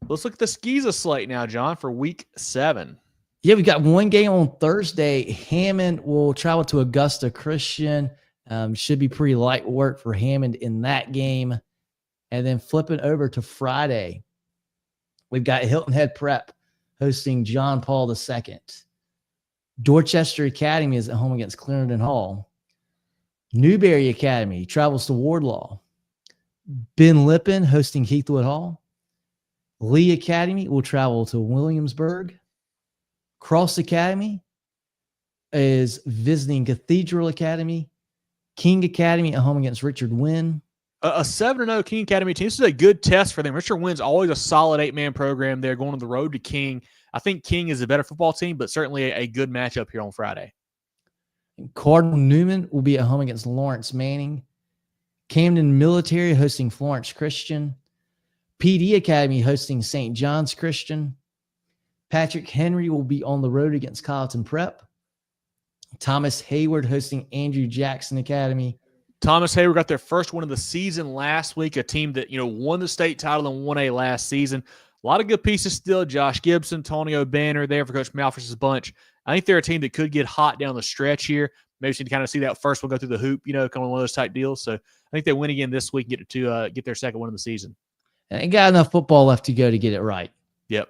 Let's look at the SCISA slate now, John, for week 7. Yeah, we got one game on Thursday. Hammond will travel to Augusta Christian. Should be pretty light work for Hammond in that game. And then flipping over to Friday, we've got Hilton Head Prep hosting John Paul II. Dorchester Academy is at home against Clarendon Hall. Newberry Academy travels to Wardlaw. Ben Lippen hosting Heathwood Hall. Lee Academy will travel to Williamsburg. Cross Academy is visiting Cathedral Academy. King Academy at home against Richard Wynn. A 7-0 King Academy team. This is a good test for them. Richard Wynn's always a solid 8-man program. They're going on the road to King. I think King is a better football team, but certainly a good matchup here on Friday. Cardinal Newman will be at home against Lawrence Manning. Camden Military hosting Florence Christian. PD Academy hosting St. John's Christian. Patrick Henry will be on the road against Colleton Prep. Thomas Hayward hosting Andrew Jackson Academy. Thomas Hayward got their first win of the season last week, a team that, won the state title in 1A last season. A lot of good pieces still. Josh Gibson, Tony O'Banner there for Coach Malford's bunch. I think they're a team that could get hot down the stretch here. Maybe you can kind of see that first one go through the hoop, kind of one of those type deals. So I think they win again this week and get their second win of the season. And they got enough football left to go to get it right. Yep.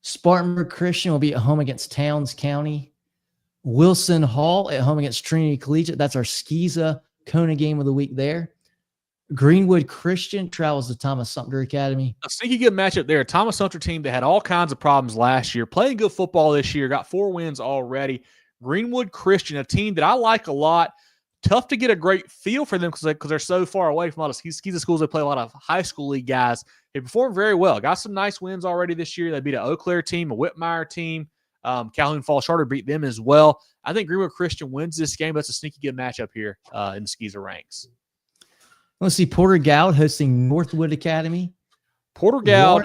Spartanburg Christian will be at home against Towns County. Wilson Hall at home against Trinity Collegiate. That's our SCISA Kona game of the week there. Greenwood Christian travels to Thomas Sumter Academy. A sneaky good matchup there. Thomas Sumter team that had all kinds of problems last year, playing good football this year, got 4 wins already. Greenwood Christian, a team that I like a lot. Tough to get a great feel for them because they're so far away from a lot of SCISA schools. They play a lot of high school league guys. They performed very well. Got some nice wins already this year. They beat an Eau Claire team, a Whitmire team. Calhoun Falls Charter beat them as well. I think Greenwood Christian wins this game. That's a sneaky good matchup here in the SCISA ranks. Let's see, Porter Goud hosting Northwood Academy. Porter Goud,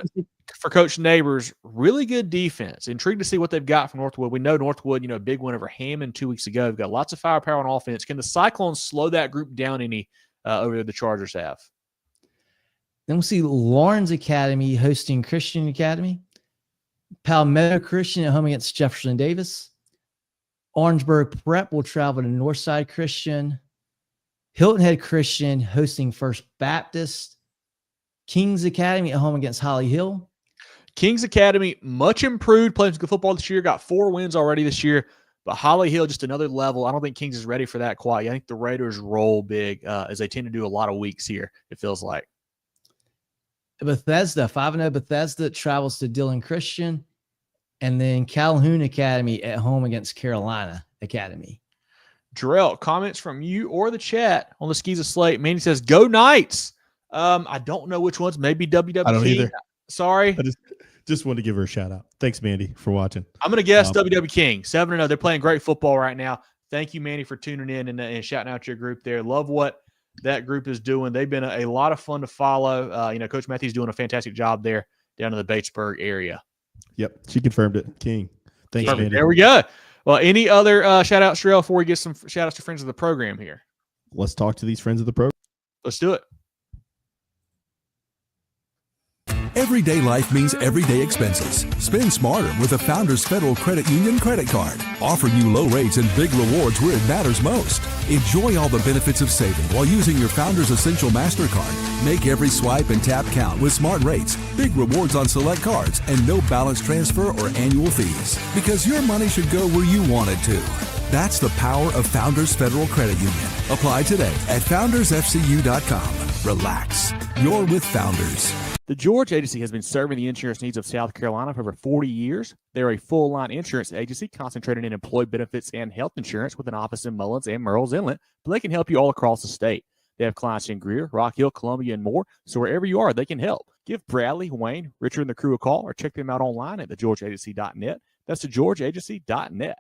for Coach Neighbors, really good defense. Intrigued to see what they've got from Northwood. We know Northwood, a big win over Hammond 2 weeks ago. They've got lots of firepower on offense. Can the Cyclones slow that group down any over there the Chargers have? Then we'll see Lawrence Academy hosting Christian Academy. Palmetto Christian at home against Jefferson Davis. Orangeburg Prep will travel to Northside Christian. Hilton Head Christian hosting First Baptist. Kings Academy at home against Holly Hill. Kings Academy, much improved, playing good football this year, got 4 wins already this year, but Holly Hill, just another level. I don't think Kings is ready for that quite. I think the Raiders roll big as they tend to do a lot of weeks here, it feels like. Bethesda, 5-0 Bethesda travels to Dillon Christian. And then Calhoun Academy at home against Carolina Academy. Jerel, comments from you or the chat on the SCISA slate. Manny says, go Knights. I don't know which ones. Maybe WW. I don't either. Sorry. I just wanted to give her a shout out. Thanks, Mandy, for watching. I'm going to guess WW King. 7-0. They're playing great football right now. Thank you, Manny, for tuning in and shouting out your group there. Love what that group is doing. They've been a lot of fun to follow. Coach Matthews doing a fantastic job there down in the Batesburg area. Yep, she confirmed it. King. Thanks, Mandy. There we go. Well, any other shout-outs, Jerel, before we get some shout-outs to friends of the program here? Let's talk to these friends of the program. Let's do it. Everyday life means everyday expenses. Spend smarter with a Founders Federal Credit Union credit card, offering you low rates and big rewards where it matters most. Enjoy all the benefits of saving while using your Founders Essential MasterCard. Make every swipe and tap count with smart rates, big rewards on select cards, and no balance transfer or annual fees. Because your money should go where you want it to. That's the power of Founders Federal Credit Union. Apply today at foundersfcu.com. Relax. You're with Founders. The George Agency has been serving the insurance needs of South Carolina for over 40 years. They're a full-line insurance agency concentrated in employee benefits and health insurance with an office in Mullins and Murrells Inlet, but they can help you all across the state. They have clients in Greer, Rock Hill, Columbia, and more, so wherever you are, they can help. Give Bradley, Wayne, Richard, and the crew a call or check them out online at thegeorgeagency.net. That's thegeorgeagency.net.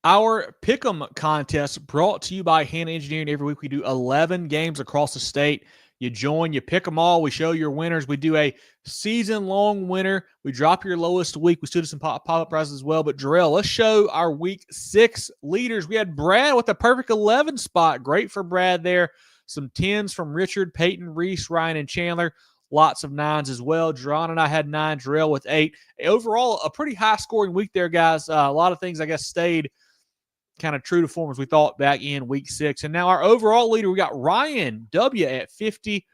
Our Pick'em contest brought to you by Hannah Engineering. Every week we do 11 games across the state. You join, you pick them all. We show your winners. We do a season-long winner. We drop your lowest week. We still do some pop-up prizes as well. But, Jerel, let's show our Week 6 leaders. We had Brad with a perfect 11 spot. Great for Brad there. Some 10s from Richard, Peyton, Reese, Ryan, and Chandler. Lots of 9s as well. Jerron and I had 9. Jerel with 8. Overall, a pretty high-scoring week there, guys. A lot of things, I guess, stayed kind of true to form as we thought back in Week 6. And now our overall leader, we got Ryan W. at 50,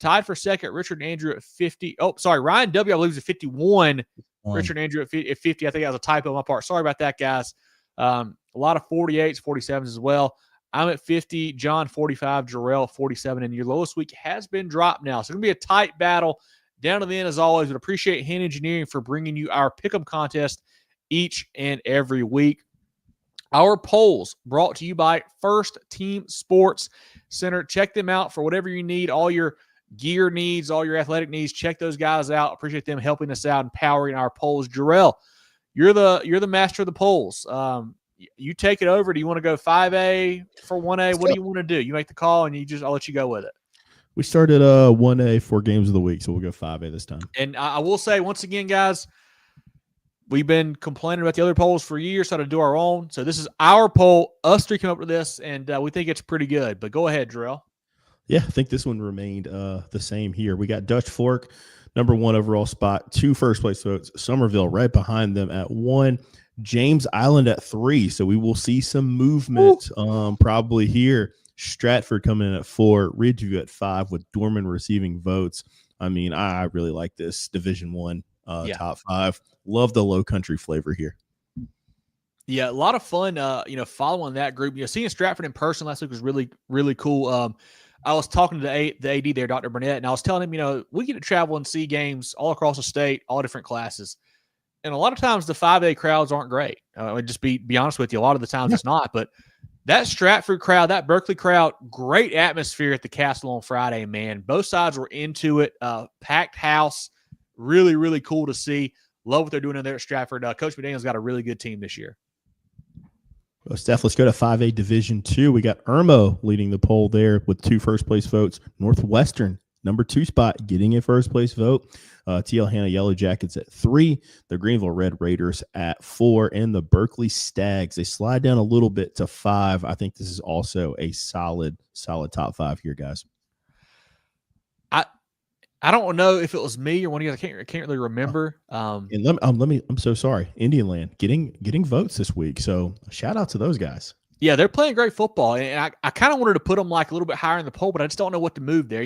tied for second, Richard and Andrew at 50. Oh, sorry, Ryan W. I believe is at 51. Richard and Andrew at 50. I think that was a typo on my part. Sorry about that, guys. A lot of 48s, 47s as well. I'm at 50, John 45, Jerel 47, and your lowest week has been dropped now. So it's going to be a tight battle down to the end as always. But appreciate Hannah Engineering for bringing you our Pick'em contest each and every week. Our polls brought to you by First Team Sports Center. Check them out for whatever you need, all your gear needs, all your athletic needs. Check those guys out. Appreciate them helping us out and powering our polls. Jerel, you're the master of the polls. You take it over. Do you want to go 5A for 1A? What do you want to do? You make the call, and I'll let you go with it. We started 1A 4 games of the week, so we'll go 5A this time. And I will say once again, guys, we've been complaining about the other polls for years, how to do our own. So this is our poll. Us three came up with this, and we think it's pretty good. But go ahead, Jerel. Yeah, I think this one remained the same here. We got Dutch Fork, number 1 overall spot, 2 first-place votes. Summerville right behind them at 1. James Island at 3. So we will see some movement probably here. Stratford coming in at 4. Ridgeview at 5 with Dorman receiving votes. I mean, I really like this Division I top 5. Love the low country flavor here. Yeah, a lot of fun, following that group. Seeing Stratford in person last week was really, really cool. I was talking to the AD there, Dr. Burnett, and I was telling him, we get to travel and see games all across the state, all different classes. And a lot of times the 5A crowds aren't great. Just be honest with you. A lot of the times it's not. But that Stratford crowd, that Berkeley crowd, great atmosphere at the Castle on Friday, man. Both sides were into it. Packed house. Really, really cool to see. Love what they're doing in there at Stratford. Coach McDaniel's got a really good team this year. Well, Steph, let's go to 5A Division II. We got Irmo leading the poll there with 2 first-place votes. Northwestern, number 2 spot, getting a first-place vote. TL Hanna Yellow Jackets at 3. The Greenville Red Raiders at 4. And the Berkeley Stags, they slide down a little bit to 5. I think this is also a solid top 5 here, guys. I don't know if it was me or one of you guys. I can't really remember. And let me. I'm so sorry. Indian Land getting votes this week. So shout out to those guys. Yeah, they're playing great football, and I kind of wanted to put them like a little bit higher in the poll, but I just don't know what to move there.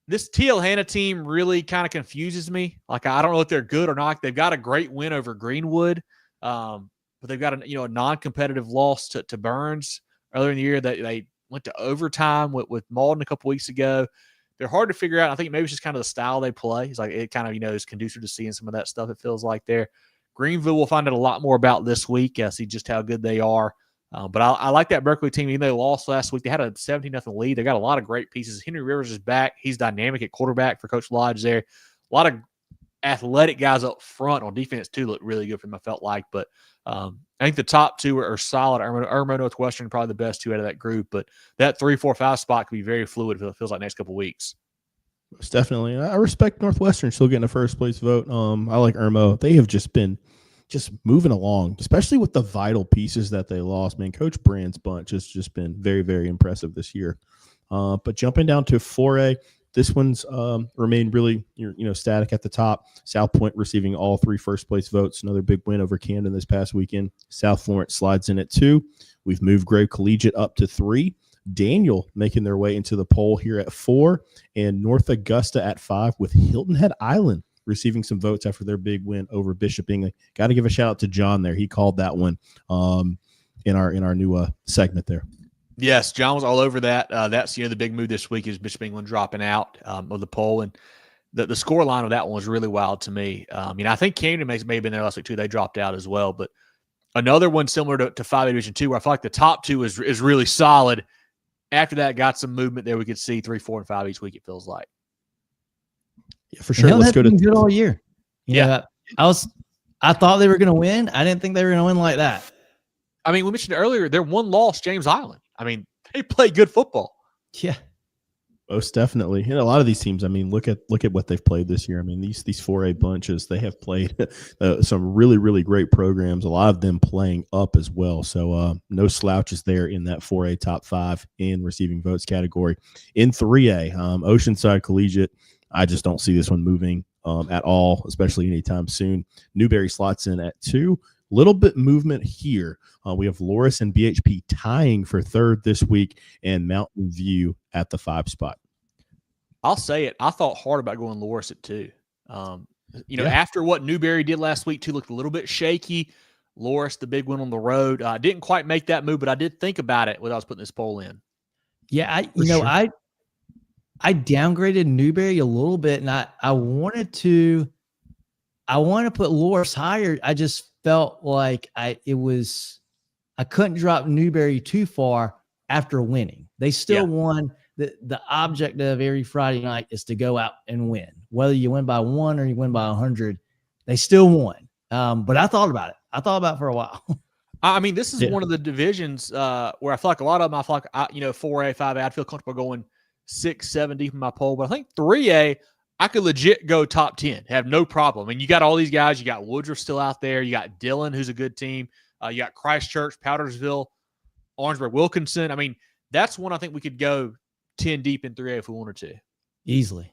This TL Hanna team really kind of confuses me. Like I don't know if they're good or not. They've got a great win over Greenwood, but they've got a non-competitive loss to Burns earlier in the year. That they went to overtime with Malden a couple weeks ago. They're hard to figure out. I think maybe it's just kind of the style they play. It's like it kind of, is conducive to seeing some of that stuff, it feels like there. Greenville we'll find out a lot more about this week, see just how good they are. But I like that Berkeley team. Even though they lost last week, they had a 17-0 lead. They got a lot of great pieces. Henry Rivers is back. He's dynamic at quarterback for Coach Lodge there. A lot of athletic guys up front on defense, too, look really good for them, I felt like. But I think the top 2 are solid. Irmo Northwestern probably the best 2 out of that group. But that 3, 4, 5 spot could be very fluid. It feels like next couple weeks. Most definitely. I respect Northwestern still getting a first-place vote. I like Irmo. They have just been moving along, especially with the vital pieces that they lost. Man, Coach Brand's bunch has just been very, very impressive this year. But jumping down to 4A, this one's remained really static at the top. South Point receiving all 3 first-place votes. Another big win over Camden this past weekend. South Florence slides in at 2. We've moved Grave Collegiate up to 3. Daniel making their way into the poll here at 4. And North Augusta at 5 with Hilton Head Island receiving some votes after their big win over Bishop Bingley. Got to give a shout-out to John there. He called that one in our new segment there. Yes, John was all over that. That's the big move this week is Bishop England dropping out of the poll, and the score line of that one was really wild to me. I think Camden may have been there last week too. They dropped out as well, but another one similar to 5A Division 2, where I feel like the top 2 is really solid. After that, got some movement there. We could see 3, 4, and 5 each week. It feels like. Yeah, for sure. Let's go to good all year. Yeah, I thought they were going to win. I didn't think they were going to win like that. I mean, we mentioned earlier, their one loss, James Island. I mean, they play good football. Yeah, most definitely. And a lot of these teams, I mean, look at what they've played this year. I mean, these 4A bunches, they have played some really, really great programs. A lot of them playing up as well. So no slouches there in that 4A top 5 in receiving votes category. In 3A, Oceanside Collegiate, I just don't see this one moving at all, especially anytime soon. Newberry slots in at 2. Little bit movement here. We have Loris and BHP tying for 3rd this week, and Mountain View at the 5 spot. I'll say it. I thought hard about going Loris at 2. After what Newberry did last week, 2 looked a little bit shaky. Loris, the big one on the road, didn't quite make that move, but I did think about it when I was putting this poll in. Yeah, I downgraded Newberry a little bit, and I wanted to put Loris higher. I just felt like I couldn't drop Newberry too far after winning. They still won. The object of every Friday night is to go out and win. Whether you win by 1 or you win by 100, they still won. But I thought about it. It for a while. I mean, this is one of the divisions where I feel like a lot of them, 4A, 5A, I'd feel comfortable going 6, 7 deep in my poll. But I think 3A, I could legit go top 10, have no problem. And you got all these guys. You got Woodruff still out there. You got Dillon, who's a good team. You got Christchurch, Powdersville, Orangeburg, Wilkinson. I mean, that's one I think we could go 10 deep in 3A if we wanted to. Easily.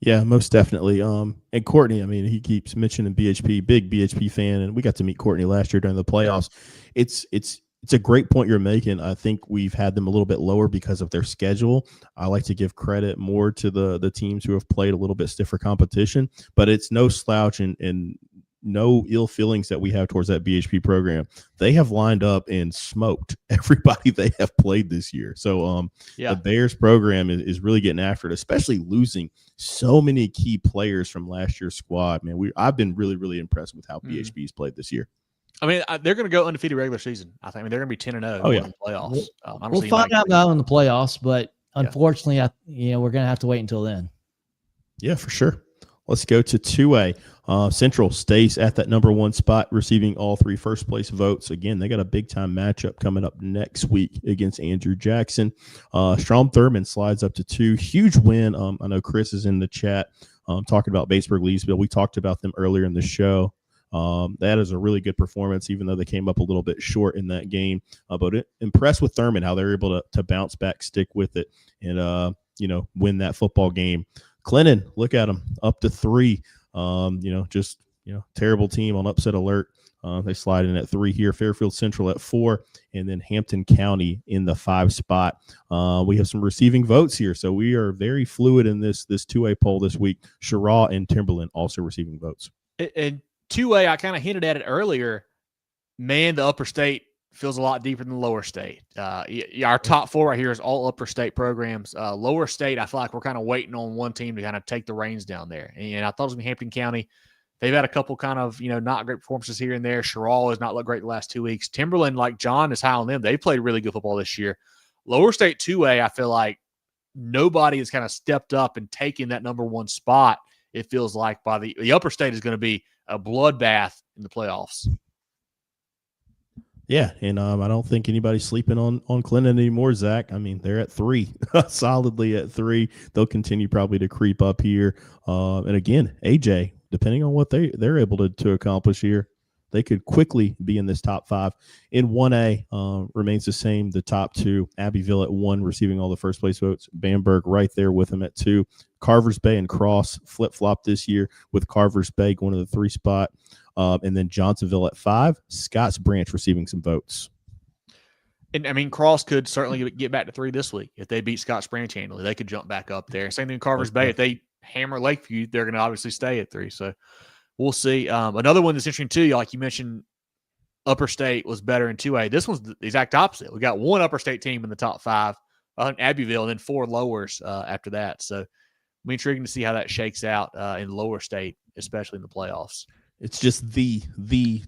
Yeah, most definitely. And Courtney, I mean, he keeps mentioning BHP, big BHP fan, and we got to meet Courtney last year during the playoffs. It's a great point you're making. I think we've had them a little bit lower because of their schedule. I like to give credit more to the teams who have played a little bit stiffer competition, but it's no slouch and no ill feelings that we have towards that BHP program. They have lined up and smoked everybody they have played this year. So the Bears program is really getting after it, especially losing so many key players from last year's squad. Man, I've been really, really impressed with how BHP's played this year. I mean, they're going to go undefeated regular season. I think. I mean, they're going to be 10-0 in the playoffs. We'll find out now in the playoffs, but unfortunately, we're going to have to wait until then. Yeah, for sure. Let's go to 2A. Central stays at that number 1 spot, receiving all 3 first-place votes. Again, they got a big-time matchup coming up next week against Andrew Jackson. Strom Thurmond slides up to 2. Huge win. I know Chris is in the chat talking about Batesburg-Leesville. We talked about them earlier in the show. That is a really good performance, even though they came up a little bit short in that game. But impressed with Thurmond, how they're able to bounce back, stick with it, and win that football game. Clinton, look at them, up to 3. Terrible team on upset alert. They slide in at 3 here. Fairfield Central at 4, and then Hampton County in the 5 spot. We have some receiving votes here, so we are very fluid in this 2A poll this week. Sherrall and Timberland also receiving votes. And 2A, I kind of hinted at it earlier. Man, the upper state feels a lot deeper than the lower state. Our top 4 right here is all upper state programs. Lower state, I feel like we're kind of waiting on one team to kind of take the reins down there. And I thought it was going to be Hampton County. They've had a couple kind of, not great performances here and there. Sherrall has not looked great the last 2 weeks. Timberland, like John, is high on them. They played really good football this year. Lower state 2A, I feel like nobody has kind of stepped up and taken that number 1 spot. It feels like by the upper state is going to be a bloodbath in the playoffs. Yeah, and I don't think anybody's sleeping on Clinton anymore, Zach. I mean, they're at 3, solidly at 3. They'll continue probably to creep up here. And again, AJ, depending on what they're able to accomplish here, they could quickly be in this top 5. In 1A, remains the same. The top 2, Abbeville at 1, receiving all the first place votes. Bamberg right there with them at 2. Carvers Bay and Cross flip-flop this year, with Carvers Bay going to the 3 spot. And then Johnsonville at 5. Scotts Branch receiving some votes. And I mean, Cross could certainly get back to 3 this week if they beat Scotts Branch handily. They could jump back up there. Same thing in Carvers Bay. If they hammer Lakeview, they're going to obviously stay at 3. So we'll see. Another one that's interesting too, like you mentioned, Upper State was better in 2A. This one's the exact opposite. We got 1 Upper State team in the top 5, Abbeville, and then 4 lowers after that. So it'll be intriguing to see how that shakes out in Lower State, especially in the playoffs. It's just the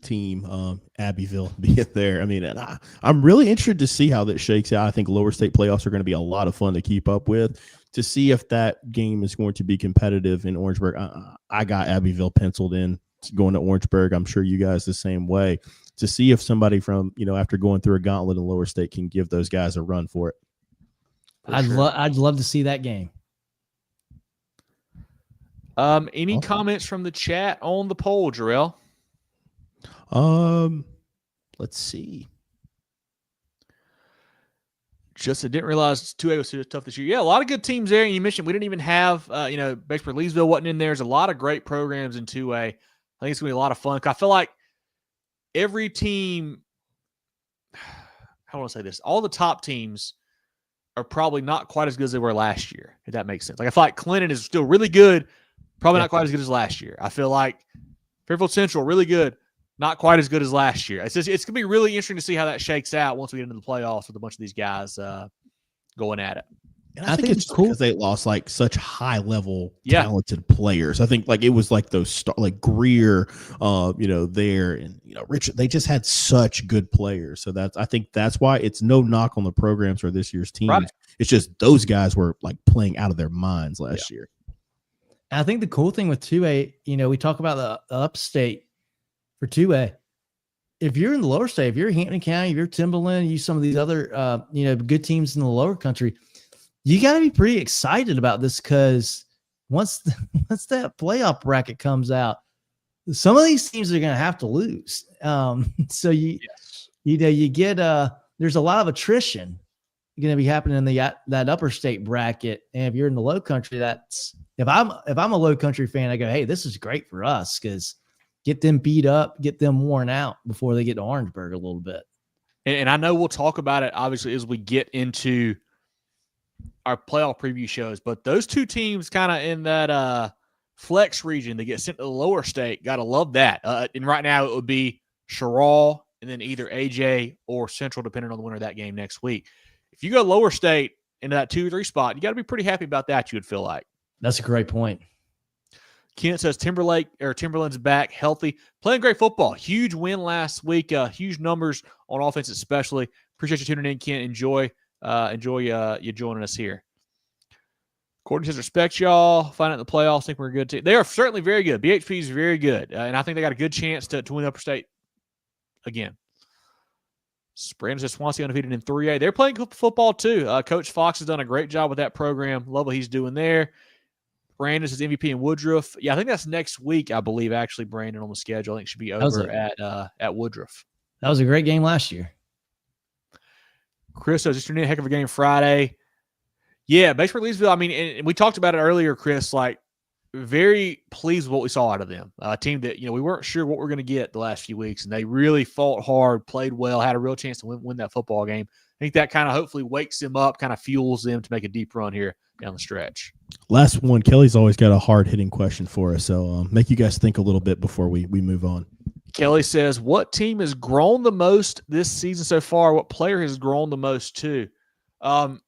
team, Abbeville, being there. I mean, and I'm really interested to see how that shakes out. I think Lower State playoffs are going to be a lot of fun to keep up with, to see if that game is going to be competitive in Orangeburg. I got Abbeville penciled in going to Orangeburg. I'm sure you guys the same way, to see if somebody from, after going through a gauntlet in Lower State, can give those guys a run for it. I'd love to see that game. Any comments from the chat on the poll, Jerel? Let's see. Just I didn't realize 2A was so tough this year. Yeah, a lot of good teams there. And you mentioned we didn't even have, Batesburg-Leesville wasn't in there. There's a lot of great programs in 2A. I think it's going to be a lot of fun. I feel like every team, how do I say this? All the top teams are probably not quite as good as they were last year, if that makes sense. Like I feel like Clinton is still really good, probably not quite as good as last year. I feel like Fairfield Central, really good, not quite as good as last year. It's going to be really interesting to see how that shakes out once we get into the playoffs with a bunch of these guys going at it. And I think it's cool because they lost like such high level talented players. I think like it was like those like Greer, there, and Richard. They just had such good players. So I think that's why it's no knock on the programs for this year's team. Right. It's just those guys were like playing out of their minds last year. I think the cool thing with 2A, we talk about the upstate for 2A. If you're in the lower state, if you're Hampton County, if you're Timberland, you some of these other, good teams in the lower country, you got to be pretty excited about this, because once that playoff bracket comes out, some of these teams are going to have to lose. So you get there's a lot of attrition going to be happening in that upper state bracket. And if you're in the low country, if I'm a low country fan, I go, hey, this is great for us, because get them beat up, get them worn out before they get to Orangeburg a little bit. And I know we'll talk about it obviously as we get into our playoff preview shows, but those two teams kind of in that flex region that get sent to the lower state, got to love that. And right now it would be Jerel and then either AJ or Central, depending on the winner of that game next week. If you go lower state into that 2-3 spot, you got to be pretty happy about that, you would feel like. That's a great point. Kent says Timberland's back, healthy, playing great football. Huge win last week. Huge numbers on offense, especially. Appreciate you tuning in, Kent. Enjoy you joining us here. Courtney says, respect y'all. Find out in the playoffs. Think we're a good team. They are certainly very good. BHP is very good, and I think they got a good chance to win Upper State again. Brandon says Swansea undefeated in 3A. They're playing football too. Coach Fox has done a great job with that program. Love what he's doing there. Brandon says MVP in Woodruff. Yeah, I think that's next week, I believe, actually, Brandon, on the schedule. I think it should be over at Woodruff. That was a great game last year. Chris says, just a heck of a game Friday. Yeah, Batesburg-Leesville, I mean, and we talked about it earlier, Chris, like, very pleased with what we saw out of them. A team that, we weren't sure what we're going to get the last few weeks, and they really fought hard, played well, had a real chance to win that football game. I think that kind of hopefully wakes them up, kind of fuels them to make a deep run here down the stretch. Last one, Kelly's always got a hard-hitting question for us, so make you guys think a little bit before we move on. Kelly says, what team has grown the most this season so far? What player has grown the most too? I'm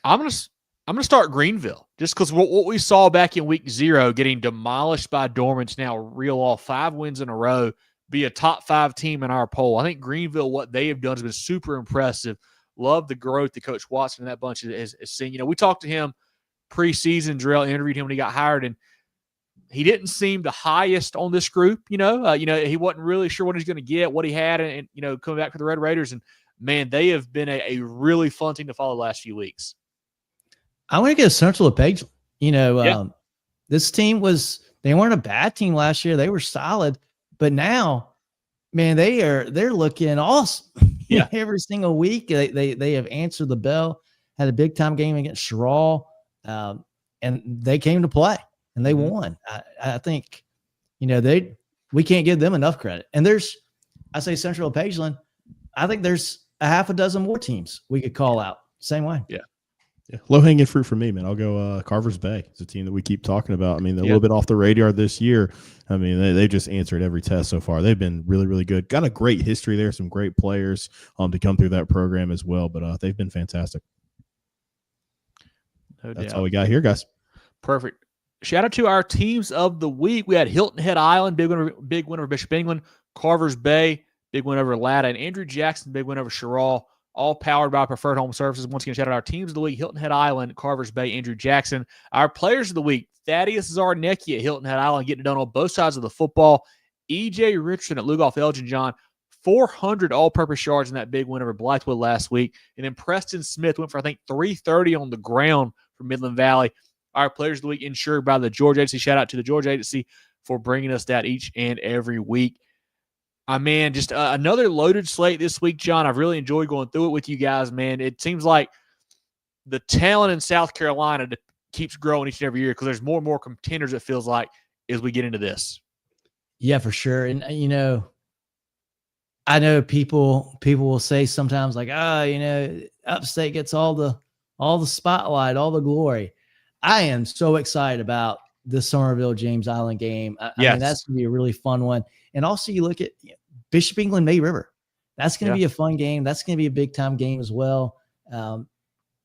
gonna start Greenville, just because what we saw back in week 0, getting demolished by Dormant, now reel off 5 wins in a row, be a top 5 team in our poll. I think Greenville, what they have done has been super impressive. Love the growth that Coach Watson and that bunch is seeing. We talked to him preseason. Jerel interviewed him when he got hired, and he didn't seem the highest on this group. He wasn't really sure what he's going to get, what he had, and coming back for the Red Raiders. And man, they have been a really fun team to follow the last few weeks. I want to go Central Epps. This team they weren't a bad team last year. They were solid, but now Man, they're looking awesome. Yeah. Every single week they have answered the bell. Had a big time game against Jerel, and they came to play and they won. I think, we can't give them enough credit. And I say Central Pageland, I think there's a half a dozen more teams we could call out same way. Yeah. Low hanging fruit for me, man. I'll go Carver's Bay. It's a team that we keep talking about. I mean, they're a little bit off the radar this year. I mean, they just answered every test so far. They've been really, really good. Got a great history there. Some great players to come through that program as well. But they've been fantastic. That's all we got here, guys. Perfect. Shout out to our teams of the week. We had Hilton Head Island, big win over Bishop England. Carver's Bay, big win over Latta. And Andrew Jackson, big win over Jerel. All powered by Preferred Home Services. Once again, shout out our teams of the week: Hilton Head Island, Carver's Bay, Andrew Jackson. Our players of the week: Thaddeus Zarnecki at Hilton Head Island, getting it done on both sides of the football. E.J. Richardson at Lugoff Elgin John, 400 all-purpose yards in that big win over Blythewood last week. And then Preston Smith went for, I think, 330 on the ground for Midland Valley. Our players of the week insured by the Georgia Agency. Shout out to the Georgia Agency for bringing us that each and every week. Man, just another loaded slate this week, John. I've really enjoyed going through it with you guys, man. It seems like the talent in South Carolina keeps growing each and every year because there's more and more contenders, it feels like, as we get into this. Yeah, for sure. And, I know people will say sometimes like, Upstate gets all the spotlight, all the glory. I am so excited about the Summerville James Island game. I mean, that's going to be a really fun one. And also you look at Bishop England May River. That's going to be a fun game. That's going to be a big time game as well.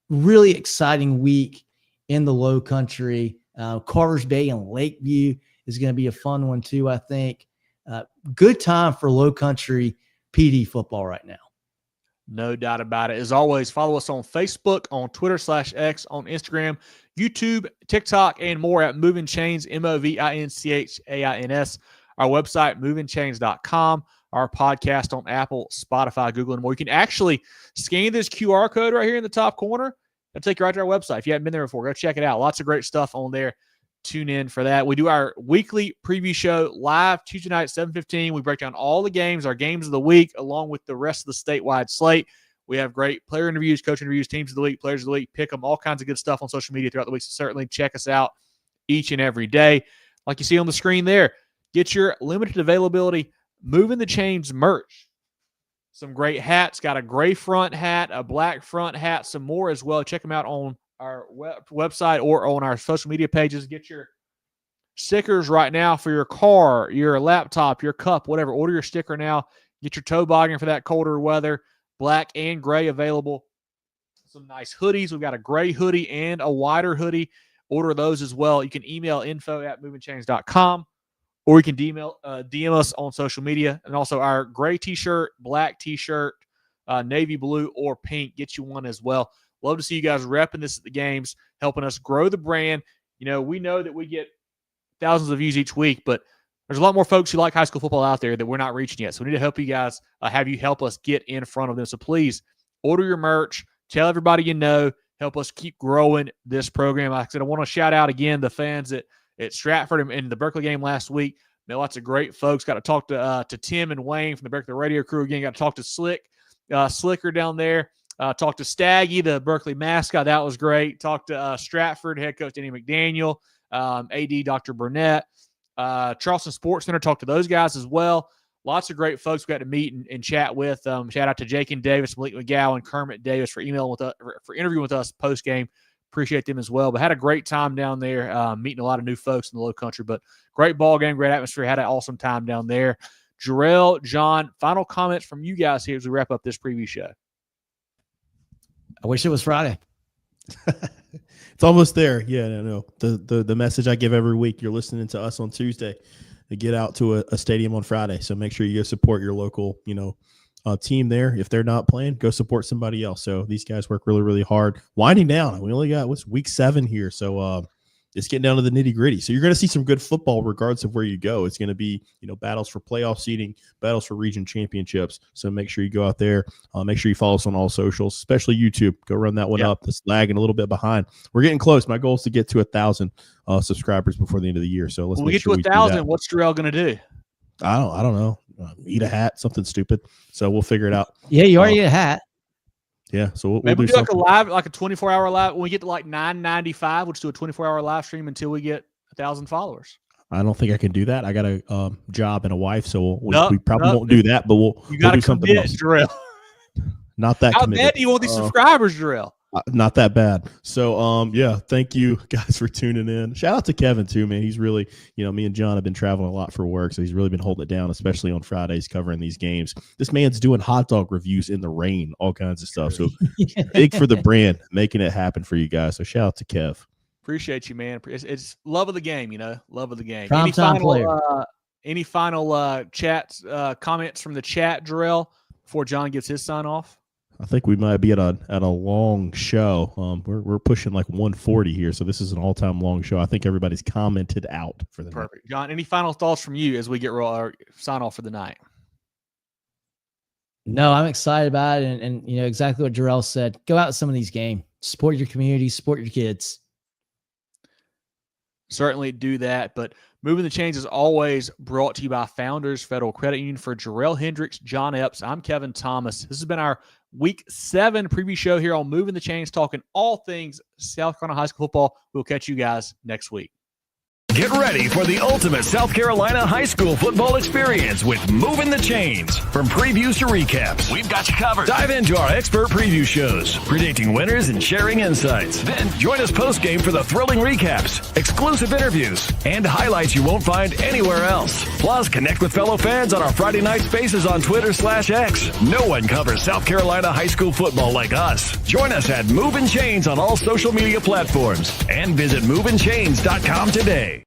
Really exciting week in the Low Country. Carver's Bay and Lakeview is going to be a fun one too, I think. Good time for Low Country PD football right now. No doubt about it. As always, follow us on Facebook, on Twitter /X, on Instagram, YouTube, TikTok, and more at Movin Chains, MOVINCHAINS. Our website, movinchains.com. Our podcast on Apple, Spotify, Google, and more. You can actually scan this QR code right here in the top corner. It'll take you right to our website. If you haven't been there before, go check it out. Lots of great stuff on there. Tune in for that. We do our weekly preview show live Tuesday night, 7:15. We break down all the games, our games of the week, along with the rest of the statewide slate. We have great player interviews, coach interviews, teams of the week, players of the week, pick them, all kinds of good stuff on social media throughout the week. So certainly check us out each and every day. Like you see on the screen there, get your limited availability Movin The Chains merch. Some great hats. Got a gray front hat, a black front hat, some more as well. Check them out on our website or on our social media pages. Get your stickers right now for your car, your laptop, your cup, whatever. Order your sticker now. Get your toboggan for that colder weather. Black and gray available. Some nice hoodies. We've got a gray hoodie and a wider hoodie. Order those as well. You can email info@movinchains.com, or you can DM us on social media. And also our gray t-shirt, black t-shirt, navy blue, or pink. Get you one as well. Love to see you guys repping this at the games, helping us grow the brand. We know that we get thousands of views each week, but there's a lot more folks who like high school football out there that we're not reaching yet. So we need to help you guys, have you help us get in front of them. So please order your merch. Tell everybody you know. Help us keep growing this program. Like I said, I want to shout out again the fans at Stratford and the Berkeley game last week. Met lots of great folks. Got to talk to Tim and Wayne from the Berkeley radio crew again. Got to talk to Slicker down there. Talked to Staggy, the Berkeley mascot. That was great. Talked to Stratford head coach Danny McDaniel, AD Dr. Burnett, Charleston Sports Center. Talked to those guys as well. Lots of great folks we got to meet and chat with. Shout out to Jake and Davis, Malik McGowan, Kermit Davis for emailing with us, for interviewing with us post game. Appreciate them as well. But had a great time down there, meeting a lot of new folks in the Low Country. But great ball game, great atmosphere. Had an awesome time down there. Jerel, John, final comments from you guys here as we wrap up this preview show. I wish it was Friday. It's almost there. Yeah, no. The message I give every week, you're listening to us on Tuesday to get out to a stadium on Friday. So make sure you go support your local, team there. If they're not playing, go support somebody else. So these guys work really, really hard. Winding down. We only got week 7 here. So it's getting down to the nitty gritty. So you're going to see some good football regardless of where you go. It's going to be, battles for playoff seeding, battles for region championships. So make sure you go out there. Make sure you follow us on all socials, especially YouTube. Go run that one up. It's lagging a little bit behind. We're getting close. My goal is to get to 1,000 subscribers before the end of the year. So let's get to 1,000. What's Jerel going to do? I don't know. eat a hat, something stupid. So we'll figure it out. Yeah, you already get a hat. Yeah, so we'll maybe do like a live, like a 24-hour live. When we get to like 995, we'll just do a 24-hour live stream until we get 1,000 followers. I don't think I can do that. I got a job and a wife, so we probably won't do that. But we'll do something else. Jerel. Not that. How bad do you want these subscribers, Jerel? Not that bad. So, yeah, thank you guys for tuning in. Shout out to Kevin too, man. He's really, me and John have been traveling a lot for work, so he's really been holding it down, especially on Fridays covering these games. This man's doing hot dog reviews in the rain, all kinds of stuff. So big for the brand, making it happen for you guys. So shout out to Kev. Appreciate you, man. It's love of the game, love of the game. Any final chats, comments from the chat, Jerel, before John gets his sign off? I think we might be at a long show. We're pushing like 140 here, so this is an all-time long show. I think everybody's commented out for the perfect. Night. John, any final thoughts from you as we get sign off for the night? No, I'm excited about it, and exactly what Jerel said. Go out to some of these games, support your community, support your kids. Certainly do that, but Moving the Chains is always brought to you by Founders Federal Credit Union. For Jerel Hendricks, John Epps, I'm Kevin Thomas. This has been our Week 7 preview show here on Moving the Chains, talking all things South Carolina high school football. We'll catch you guys next week. Get ready for the ultimate South Carolina high school football experience with Movin The Chains. From previews to recaps, we've got you covered. Dive into our expert preview shows, predicting winners and sharing insights. Then join us post-game for the thrilling recaps, exclusive interviews, and highlights you won't find anywhere else. Plus, connect with fellow fans on our Friday night spaces on Twitter/X. No one covers South Carolina high school football like us. Join us at Movin Chains on all social media platforms and visit movinchains.com today.